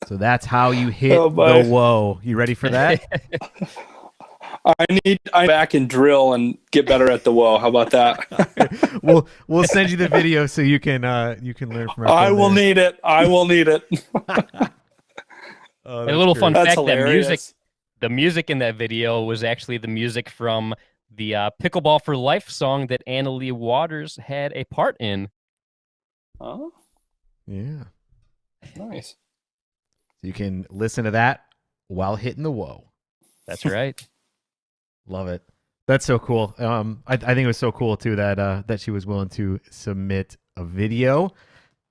So that's how you hit Oh, boy. the whoa. You ready for that? I'm back and drill and get better at the whoa. How about that? We'll send you the video so you can learn from our I friend will there. need it. I will need it. Oh, A that's little great. fun That's fact: hilarious. the music in that video was actually the music from the "Pickleball for Life" song that Anna Lee Waters had a part in. Oh, Yeah. nice. So you can listen to that while hitting the whoa. That's right. Love it. That's so cool. I think it was so cool too that she was willing to submit a video,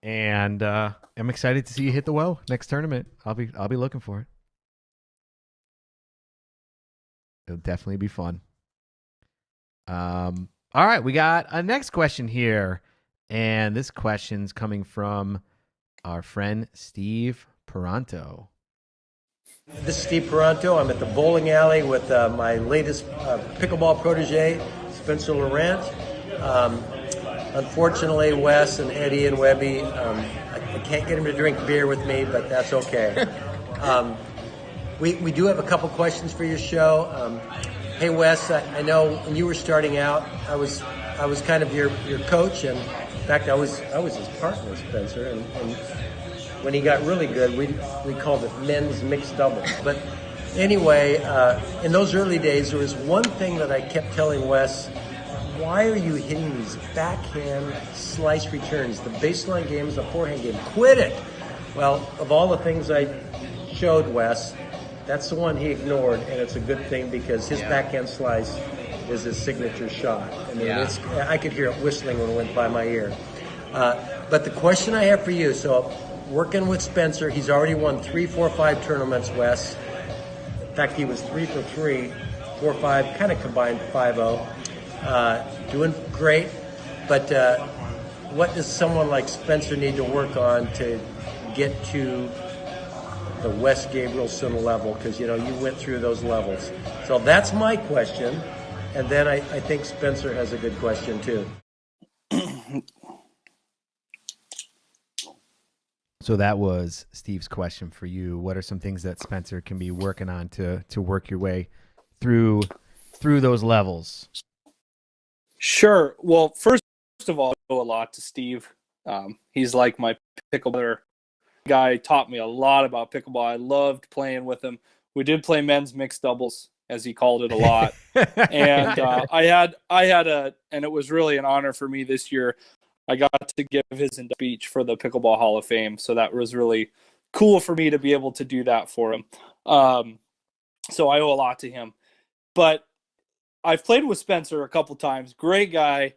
and I'm excited to see you hit the whoa next tournament. I'll be looking for it. It'll definitely be fun. All right, we got a next question here, and this question's coming from our friend Steve Peranto. This is Steve Peranto. I'm at the bowling alley with my latest pickleball protege, Spencer Laurent. Unfortunately, Wes and Eddie and Webby, I can't get him to drink beer with me, but that's okay. We do have a couple questions for your show. Hey, Wes, I know when you were starting out, I was kind of your coach, and in fact, I was his partner, Spencer, and when he got really good, we called it men's mixed doubles. But anyway, in those early days, there was one thing that I kept telling Wes: why are you hitting these backhand slice returns? The baseline game is a forehand game. Quit it. Well, of all the things I showed Wes, that's the one he ignored, and it's a good thing because his backhand slice is his signature shot. I mean, I could hear it whistling when it went by my ear. But the question I have for you, so working with Spencer, he's already won 3, 4, 5 tournaments, Wes. In fact, he was 3 for 3, 4, 5, kind of combined 5-0. Doing great, but what does someone like Spencer need to work on to get to the Wes Gabrielsen level? Because, you went through those levels. So that's my question, and then I think Spencer has a good question too. So that was Steve's question for you. What are some things that Spencer can be working on to work your way through those levels? Sure. Well, first of all, I owe a lot to Steve. He's like my pickleball guy. Taught me a lot about pickleball. I loved playing with him. We did play men's mixed doubles, as he called it, a lot. And and it was really an honor for me this year. I got to give his speech for the Pickleball Hall of Fame, so that was really cool for me to be able to do that for him. So I owe a lot to him. But I've played with Spencer a couple times. Great guy.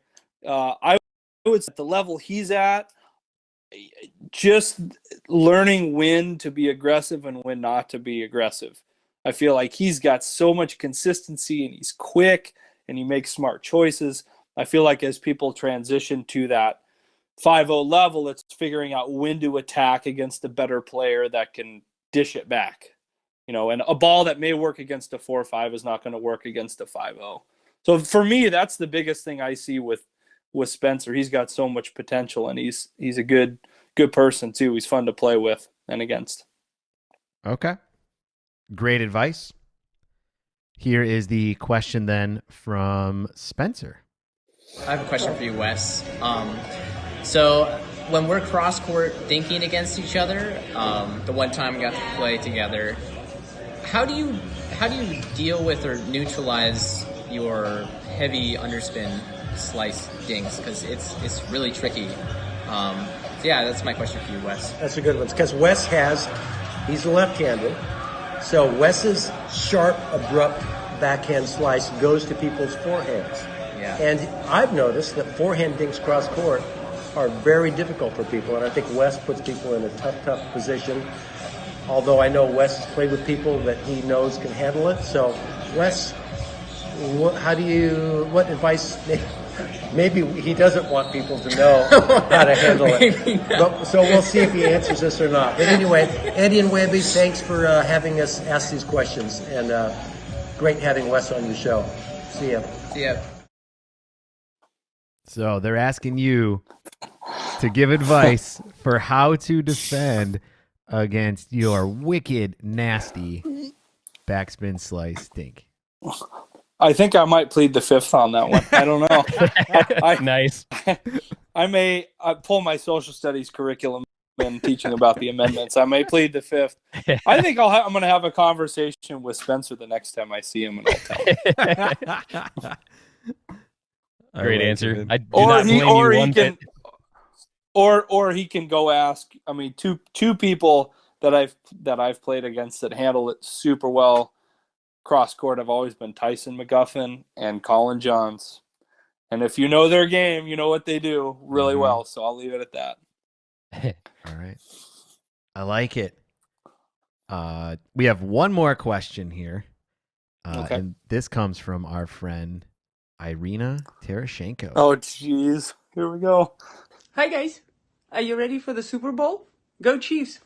I would say at the level he's at, just learning when to be aggressive and when not to be aggressive. I feel like he's got so much consistency, and he's quick, and he makes smart choices. I feel like as people transition to that 5-0 level, it's figuring out when to attack against a better player that can dish it back. And a ball that may work against a 4-5 is not going to work against a 5-0. So for me, that's the biggest thing I see with Spencer. He's got so much potential, and he's a good person too. He's fun to play with and against. Okay. Great advice. Here is the question then from Spencer. I have a question for you, Wes. So when we're cross court thinking against each other, the one time we got to play together, how do you deal with or neutralize your heavy underspin slice dinks? Because it's really tricky. So yeah, that's my question for you, Wes. That's a good one. Because Wes he's left-handed. So Wes's sharp, abrupt backhand slice goes to people's forehands. Yeah. And I've noticed that forehand dinks cross court are very difficult for people. And I think Wes puts people in a tough position. Although I know Wes has played with people that he knows can handle it. So Wes, what advice? Maybe he doesn't want people to know how to handle it. So we'll see if he answers this or not. But anyway, Eddie and Webby, thanks for having us ask these questions. And great having Wes on your show. See ya. See ya. So they're asking you to give advice for how to defend against your wicked, nasty backspin slice dink. I think I might plead the fifth on that one. I don't know. Nice. I may pull my social studies curriculum and teaching about the amendments. I may plead the fifth. I think I'm going to have a conversation with Spencer the next time I see him, and I'll tell him. Great answer. I do Or not he, blame or you he one can, bit. or he can go ask. I mean, two people that I've played against that handle it super well cross court have always been Tyson McGuffin and Colin Johns. And if you know their game, you know what they do really well. So I'll leave it at that. All right. I like it. We have one more question here. Okay. And this comes from our friend Irina Terashenko. Oh, jeez. Here we go. Hi, guys. Are you ready for the Super Bowl? Go Chiefs.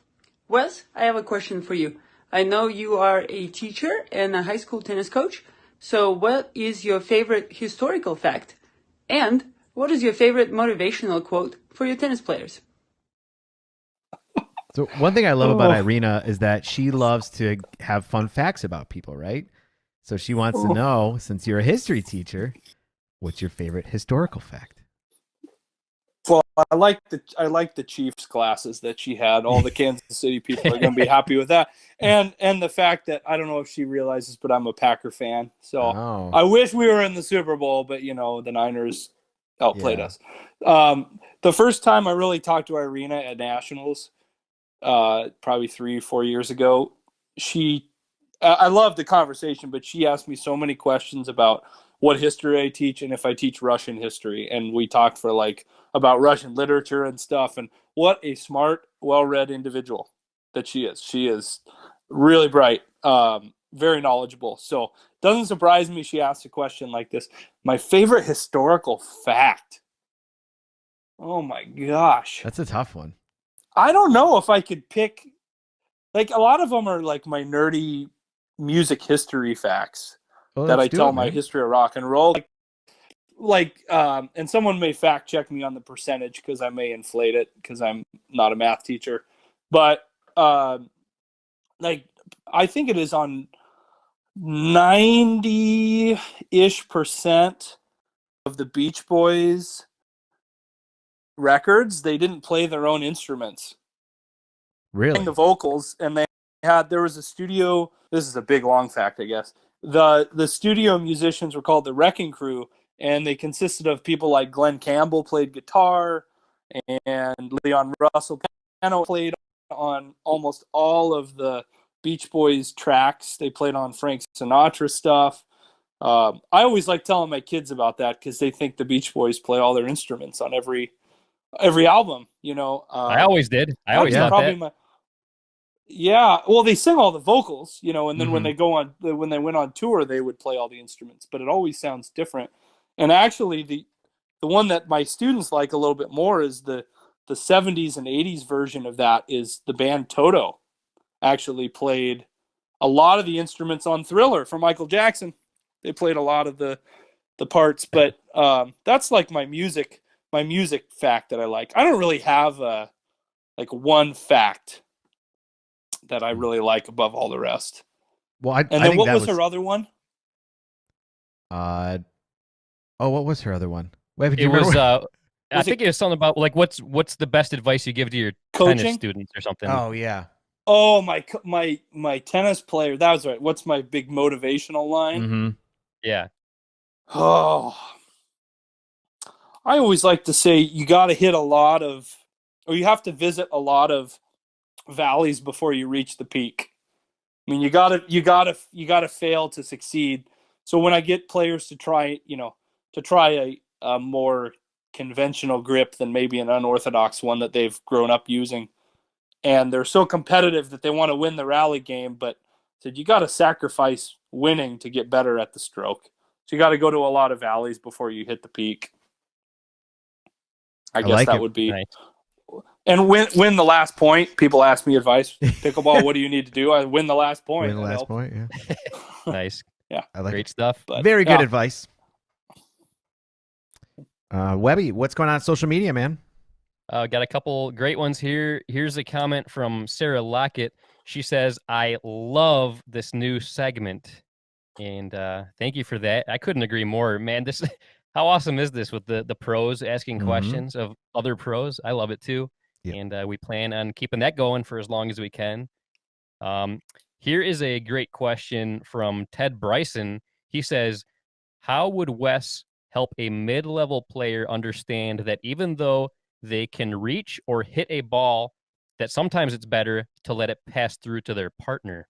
Wes, I have a question for you. I know you are a teacher and a high school tennis coach. So what is your favorite historical fact? And what is your favorite motivational quote for your tennis players? So one thing I love about Irina is that she loves to have fun facts about people, right? So she wants to know, since you're a history teacher, what's your favorite historical fact? Well, I like the Chiefs classes that she had. All the Kansas City people are going to be happy with that, and the fact that I don't know if she realizes, but I'm a Packer fan, so I wish we were in the Super Bowl, but the Niners outplayed us. The first time I really talked to Irina at Nationals, probably 3-4 years ago, I loved the conversation, but she asked me so many questions about what history I teach and if I teach Russian history, and we talked for about Russian literature and stuff, and what a smart, well-read individual that she is. She is really bright, very knowledgeable. So it doesn't surprise me she asked a question like this. My favorite historical fact. Oh my gosh. That's a tough one. I don't know if I could pick, a lot of them are my nerdy music history facts that I tell my history of rock and roll. And someone may fact check me on the percentage because I may inflate it because I'm not a math teacher, but I think it is on 90-ish% of the Beach Boys records, they didn't play their own instruments. Really? The vocals, and there was a studio. This is a big long fact, I guess. The studio musicians were called the Wrecking Crew, and they consisted of people like Glenn Campbell played guitar, and Leon Russell piano, played on almost all of the Beach Boys tracks. They played on Frank Sinatra stuff. I always like telling my kids about that because they think the Beach Boys play all their instruments on every album. I always did. I always thought that. Well, they sing all the vocals, and then when they went on tour, they would play all the instruments, but it always sounds different. And actually, the one that my students like a little bit more is the 70s and 80s version of that is the band Toto actually played a lot of the instruments on Thriller for Michael Jackson. They played a lot of the parts, but that's my music fact that I like. I don't really have one fact that I really like above all the rest. Well, what was her other one? Oh, what was her other one? Webby, do It you remember was what- I think it was something about like what's the best advice you give to your tennis Coaching? students or something. Oh yeah. Oh, my tennis player. That was right. What's my big motivational line? Mm-hmm. Yeah. Oh, I always like to say you got to hit a lot of, or you have to visit a lot of valleys before you reach the peak. I mean, you gotta fail to succeed. So when I get players to try, a more conventional grip than maybe an unorthodox one that they've grown up using, and they're so competitive that they want to win the rally game, but said you got to sacrifice winning to get better at the stroke. So you got to go to a lot of valleys before you hit the peak. I guess like that it. would be. Nice. And win the last point. People ask me advice. Pickleball, what do you need to do? I win the last point. Win the That last helps. point. Yeah. Nice. Yeah. I like Great it. stuff. But, Very good yeah. advice. Webby, what's going on social media, man? Got a couple great ones here. Here's a comment from Sarah Lockett. She says, I love this new segment. And thank you for that. I couldn't agree more. Man, this how awesome is this with the pros asking Mhm. questions of other pros? I love it too. Yep. And we plan on keeping that going for as long as we can. Here is a great question from Ted Bryson. He says, how would Wes help a mid-level player understand that even though they can reach or hit a ball, that sometimes it's better to let it pass through to their partner?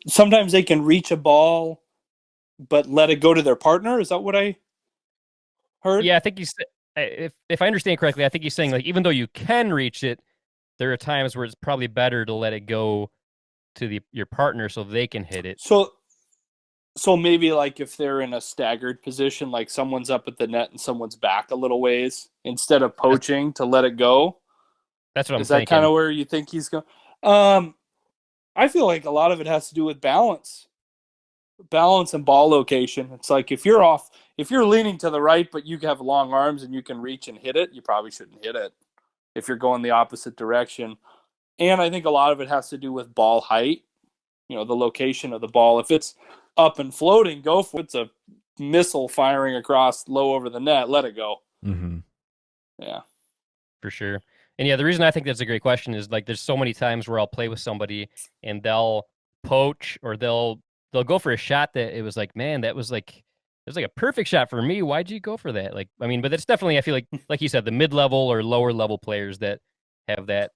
Sometimes they can reach a ball, but let it go to their partner. Is that what I heard? Yeah, I think he's if I understand correctly, I think he's saying like even though you can reach it, there are times where it's probably better to let it go to your partner so they can hit it. So maybe like if they're in a staggered position, like someone's up at the net and someone's back a little ways, instead of poaching to let it go. That's what I'm Is that thinking. kind of where you think he's going? I feel like a lot of it has to do with balance and ball location. It's like if you're leaning to the right, but you have long arms and you can reach and hit it, you probably shouldn't hit it if you're going the opposite direction. And I think a lot of it has to do with ball height, the location of the ball. If it's up and floating, go for it. It's a missile firing across low over the net, let it go. Mm-hmm. Yeah. For sure. And yeah, the reason I think that's a great question is like there's so many times where I'll play with somebody and they'll poach or they'll go for a shot that it was like, man, it was like a perfect shot for me. Why'd you go for that? Like, I mean, but it's definitely, I feel like you said, the mid-level or lower level players that have that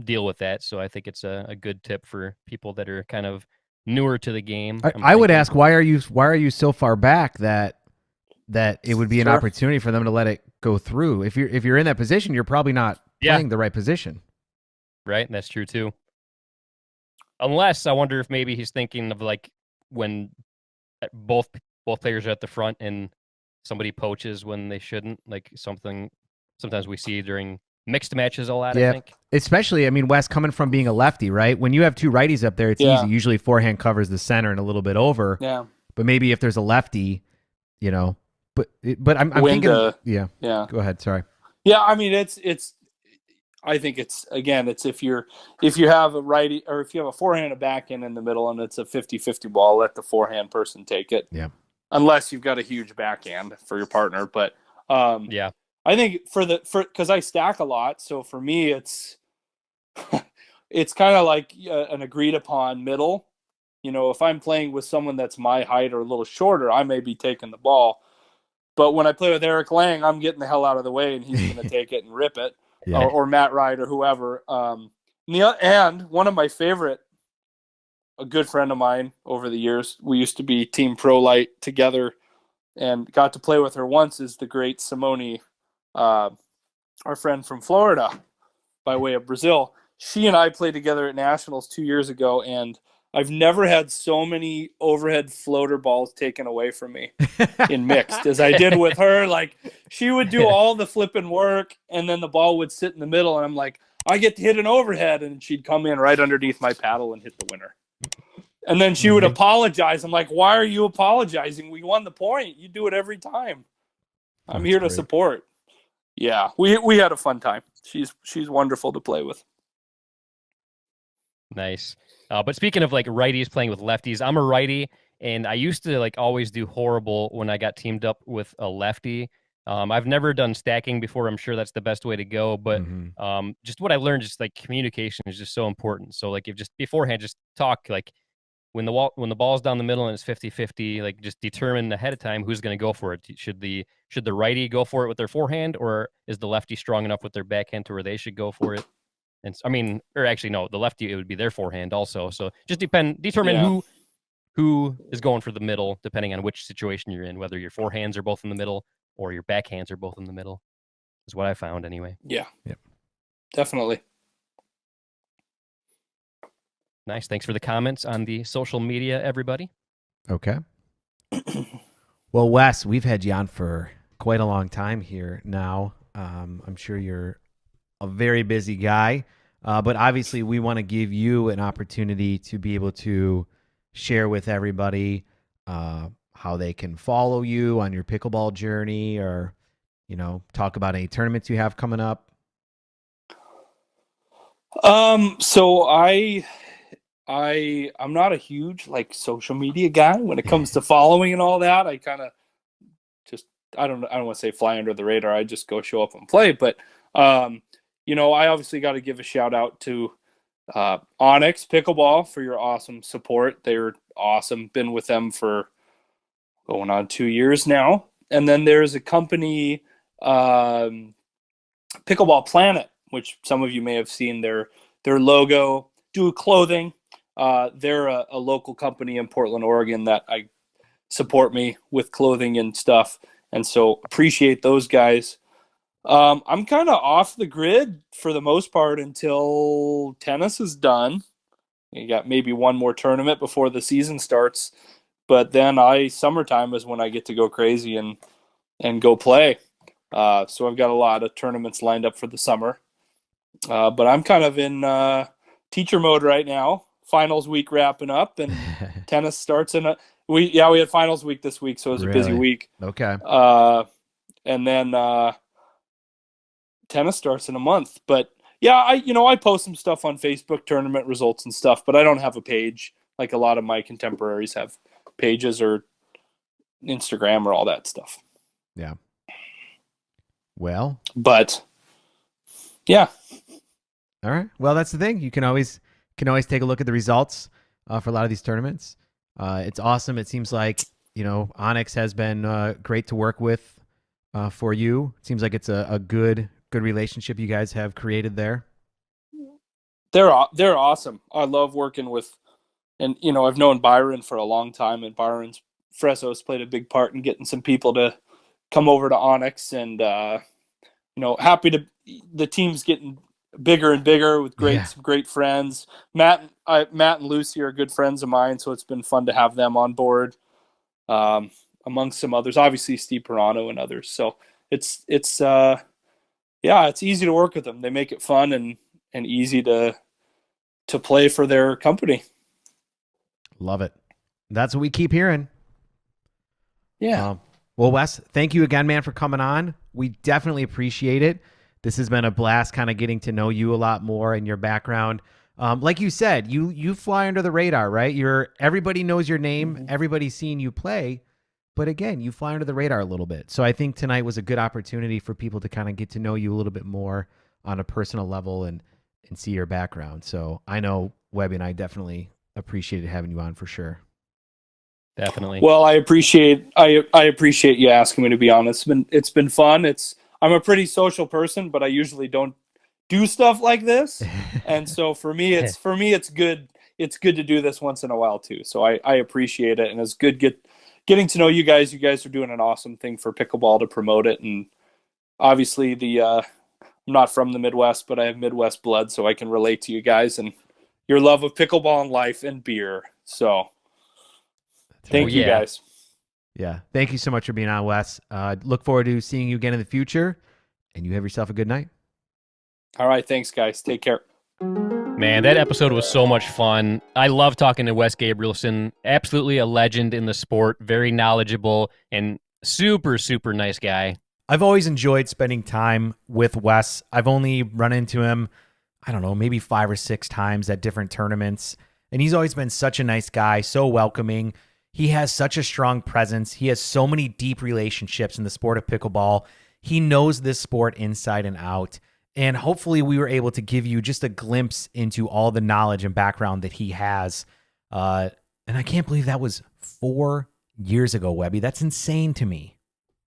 deal with that. So I think it's a good tip for people that are kind of newer to the game. I would ask, why are you so far back that it would be an Sure. opportunity for them to let it go through? If you're in that position, you're probably not playing the right position. Right, that's true too. Unless I wonder if maybe he's thinking of like when both players are at the front and somebody poaches when they shouldn't, like something sometimes we see during mixed matches a lot, I think. Especially, I mean, Wes, coming from being a lefty, right? When you have two righties up there, it's Yeah. easy. Usually forehand covers the center and a little bit over. Yeah. But maybe if there's a lefty, but I'm thinking, yeah. Go ahead. Sorry. Yeah, I mean it's I think it's if you have a righty or if you have a forehand and a backhand in the middle and it's a 50-50 ball, let the forehand person take it. Yeah. Unless you've got a huge backhand for your partner, but yeah. I think because I stack a lot, so for me it's it's kind of like an agreed upon middle. If I'm playing with someone that's my height or a little shorter, I may be taking the ball. But when I play with Eric Lang, I'm getting the hell out of the way, and he's going to take it and rip it, Yeah. or Matt Wright or whoever. And one of my favorite, a good friend of mine over the years, we used to be Team Pro Light together, and got to play with her once. Is the great Simone, our friend from Florida, by way of Brazil. She and I played together at Nationals 2 years ago, and I've never had so many overhead floater balls taken away from me in mixed as I did with her. Like, she would do all the flipping work, and then the ball would sit in the middle, and I'm like, I get to hit an overhead, and she'd come in right underneath my paddle and hit the winner. And then she would apologize. I'm like, why are you apologizing? We won the point. You do it every time. I'm here to support. Yeah, we had a fun time. She's wonderful to play with. Nice. But speaking of like righties playing with lefties, I'm a righty, and I used to like always do horrible when I got teamed up with a lefty. I've never done stacking before. I'm sure that's the best way to go, but just what I learned, just like communication is just so important. So like if just beforehand, just talk like when the ball's down the middle and it's 50-50, like just determine ahead of time who's going to go for it. Should the righty go for it with their forehand, or is the lefty strong enough with their backhand to where they should go for it? And I mean, or actually no, the lefty, it would be their forehand also. So just determine who is going for the middle, depending on which situation you're in, whether your forehands are both in the middle or your backhands are both in the middle, is what I found anyway. Yeah. Yep. Definitely. Nice. Thanks for the comments on the social media, everybody. Okay. Well, Wes, we've had you on for quite a long time here now. I'm sure you're a very busy guy, but obviously we want to give you an opportunity to be able to share with everybody how they can follow you on your pickleball journey, or, you know, talk about any tournaments you have coming up. So I'm not a huge like social media guy when it comes to following and all that. I kind of just I don't want to say fly under the radar. I just go show up and play. But you know, I obviously got to give a shout out to Onyx Pickleball for your awesome support. They're awesome. Been with them for going on 2 years now. And then there's a company, Pickleball Planet, which some of you may have seen their logo, do clothing. They're a local company in Portland, Oregon that I support me with clothing and stuff. And so appreciate those guys. I'm kind of off the grid for the most part until tennis is done. You got maybe one more tournament before the season starts, but then summertime is when I get to go crazy and go play. So I've got a lot of tournaments lined up for the summer. But I'm kind of in teacher mode right now. Finals week wrapping up, and tennis starts we had finals week this week, so it was a busy week. Okay. And then tennis starts in a month. But yeah, I post some stuff on Facebook, tournament results and stuff, but I don't have a page like a lot of my contemporaries have pages or Instagram or all that stuff. Yeah. Well, but yeah. All right. Well, that's the thing. You can always take a look at the results for a lot of these tournaments. It's awesome. It seems like, you know, Onyx has been great to work with for you. It seems like it's a good relationship you guys have created there. They're awesome. I love working with, and you know, I've known Byron for a long time, and Byron's Fresso's played a big part in getting some people to come over to Onyx, and you know, the team's getting bigger and bigger with some great friends. Matt and Lucy are good friends of mine, so it's been fun to have them on board, amongst some others. Obviously, Steve Pirano and others. So it's easy to work with them. They make it fun and easy to play for their company. Love it. That's what we keep hearing. Yeah. Well, Wes, thank you again, man, for coming on. We definitely appreciate it. This has been a blast kind of getting to know you a lot more and your background. Like you said, you fly under the radar, right? Everybody knows your name. Mm-hmm. Everybody's seen you play. But again, you fly under the radar a little bit. So I think tonight was a good opportunity for people to kind of get to know you a little bit more on a personal level and see your background. So I know Webby and I definitely appreciated having you on for sure. Definitely. Well, I appreciate you asking me, to be honest. It's been fun. I'm a pretty social person, but I usually don't do stuff like this. And so for me it's good. It's good to do this once in a while too. So I appreciate it, and it's good getting to know you guys. You guys are doing an awesome thing for pickleball to promote it. And obviously I'm not from the Midwest, but I have Midwest blood, so I can relate to you guys and your love of pickleball and life and beer. So thank you guys. Yeah. Thank you so much for being on, Wes. Look forward to seeing you again in the future, and you have yourself a good night. All right. Thanks, guys. Take care. Man, that episode was so much fun. I love talking to Wes Gabrielsen. Absolutely a legend in the sport. Very knowledgeable and super, super nice guy. I've always enjoyed spending time with Wes. I've only run into him I don't know, maybe 5 or 6 times at different tournaments. And he's always been such a nice guy, so welcoming. He has such a strong presence. He has so many deep relationships in the sport of pickleball. He knows this sport inside and out. And hopefully we were able to give you just a glimpse into all the knowledge and background that he has. And I can't believe that was 4 years ago, Webby. That's insane to me.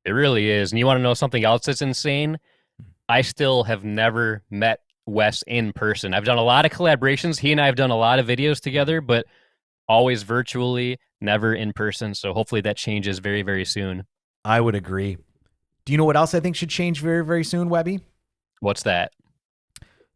It really is. And you want to know something else that's insane? I still have never met Wes in person. I've done a lot of collaborations. He and I have done a lot of videos together, but always virtually, never in person. So hopefully that changes very, very soon. I would agree. Do you know what else I think should change very, very soon, Webby? What's that?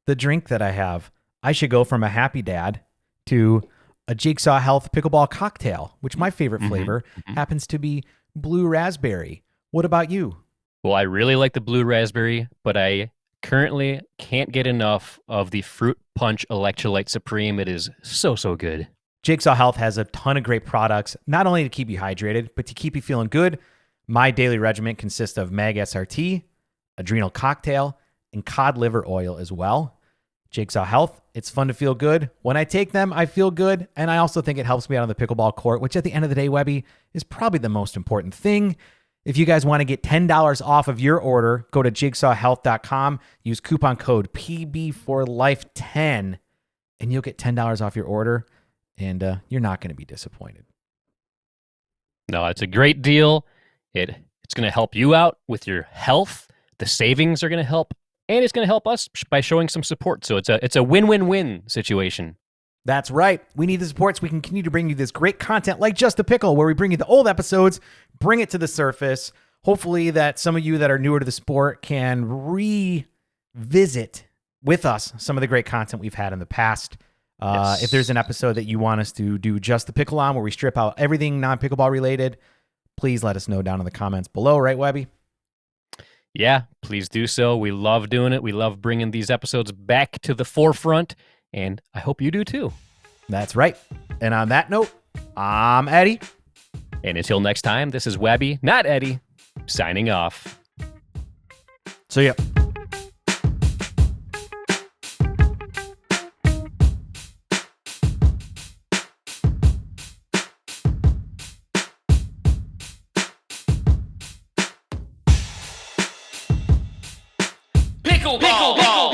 The drink that I have. I should go from a Happy Dad to a Jigsaw Health pickleball cocktail, which my favorite flavor happens to be blue raspberry. What about you? Well, I really like the blue raspberry, but I currently can't get enough of the Fruit Punch Electrolyte Supreme. It is so, so good. Jigsaw Health has a ton of great products, not only to keep you hydrated, but to keep you feeling good. My daily regimen consists of Mag SRT, Adrenal Cocktail, and cod liver oil as well. Jigsaw Health, it's fun to feel good. When I take them, I feel good, and I also think it helps me out on the pickleball court, which at the end of the day, Webby, is probably the most important thing. If you guys want to get $10 off of your order, go to jigsawhealth.com, use coupon code PB4Life10, and you'll get $10 off your order, and you're not going to be disappointed. No, it's a great deal. It's going to help you out with your health. The savings are going to help, and it's going to help us by showing some support. So it's a win-win-win situation. That's right. We need the support so we can continue to bring you this great content like Just the Pickle, where we bring you the old episodes, bring it to the surface. Hopefully that some of you that are newer to the sport can revisit with us some of the great content we've had in the past. Yes. If there's an episode that you want us to do Just the Pickle on, where we strip out everything non-pickleball related, please let us know down in the comments below, right, Webby? Yeah, please do so. We love doing it. We love bringing these episodes back to the forefront, and I hope you do too. That's right. And on that note, I'm Eddie. And until next time, this is Webby, not Eddie, signing off. See ya. Pickleball!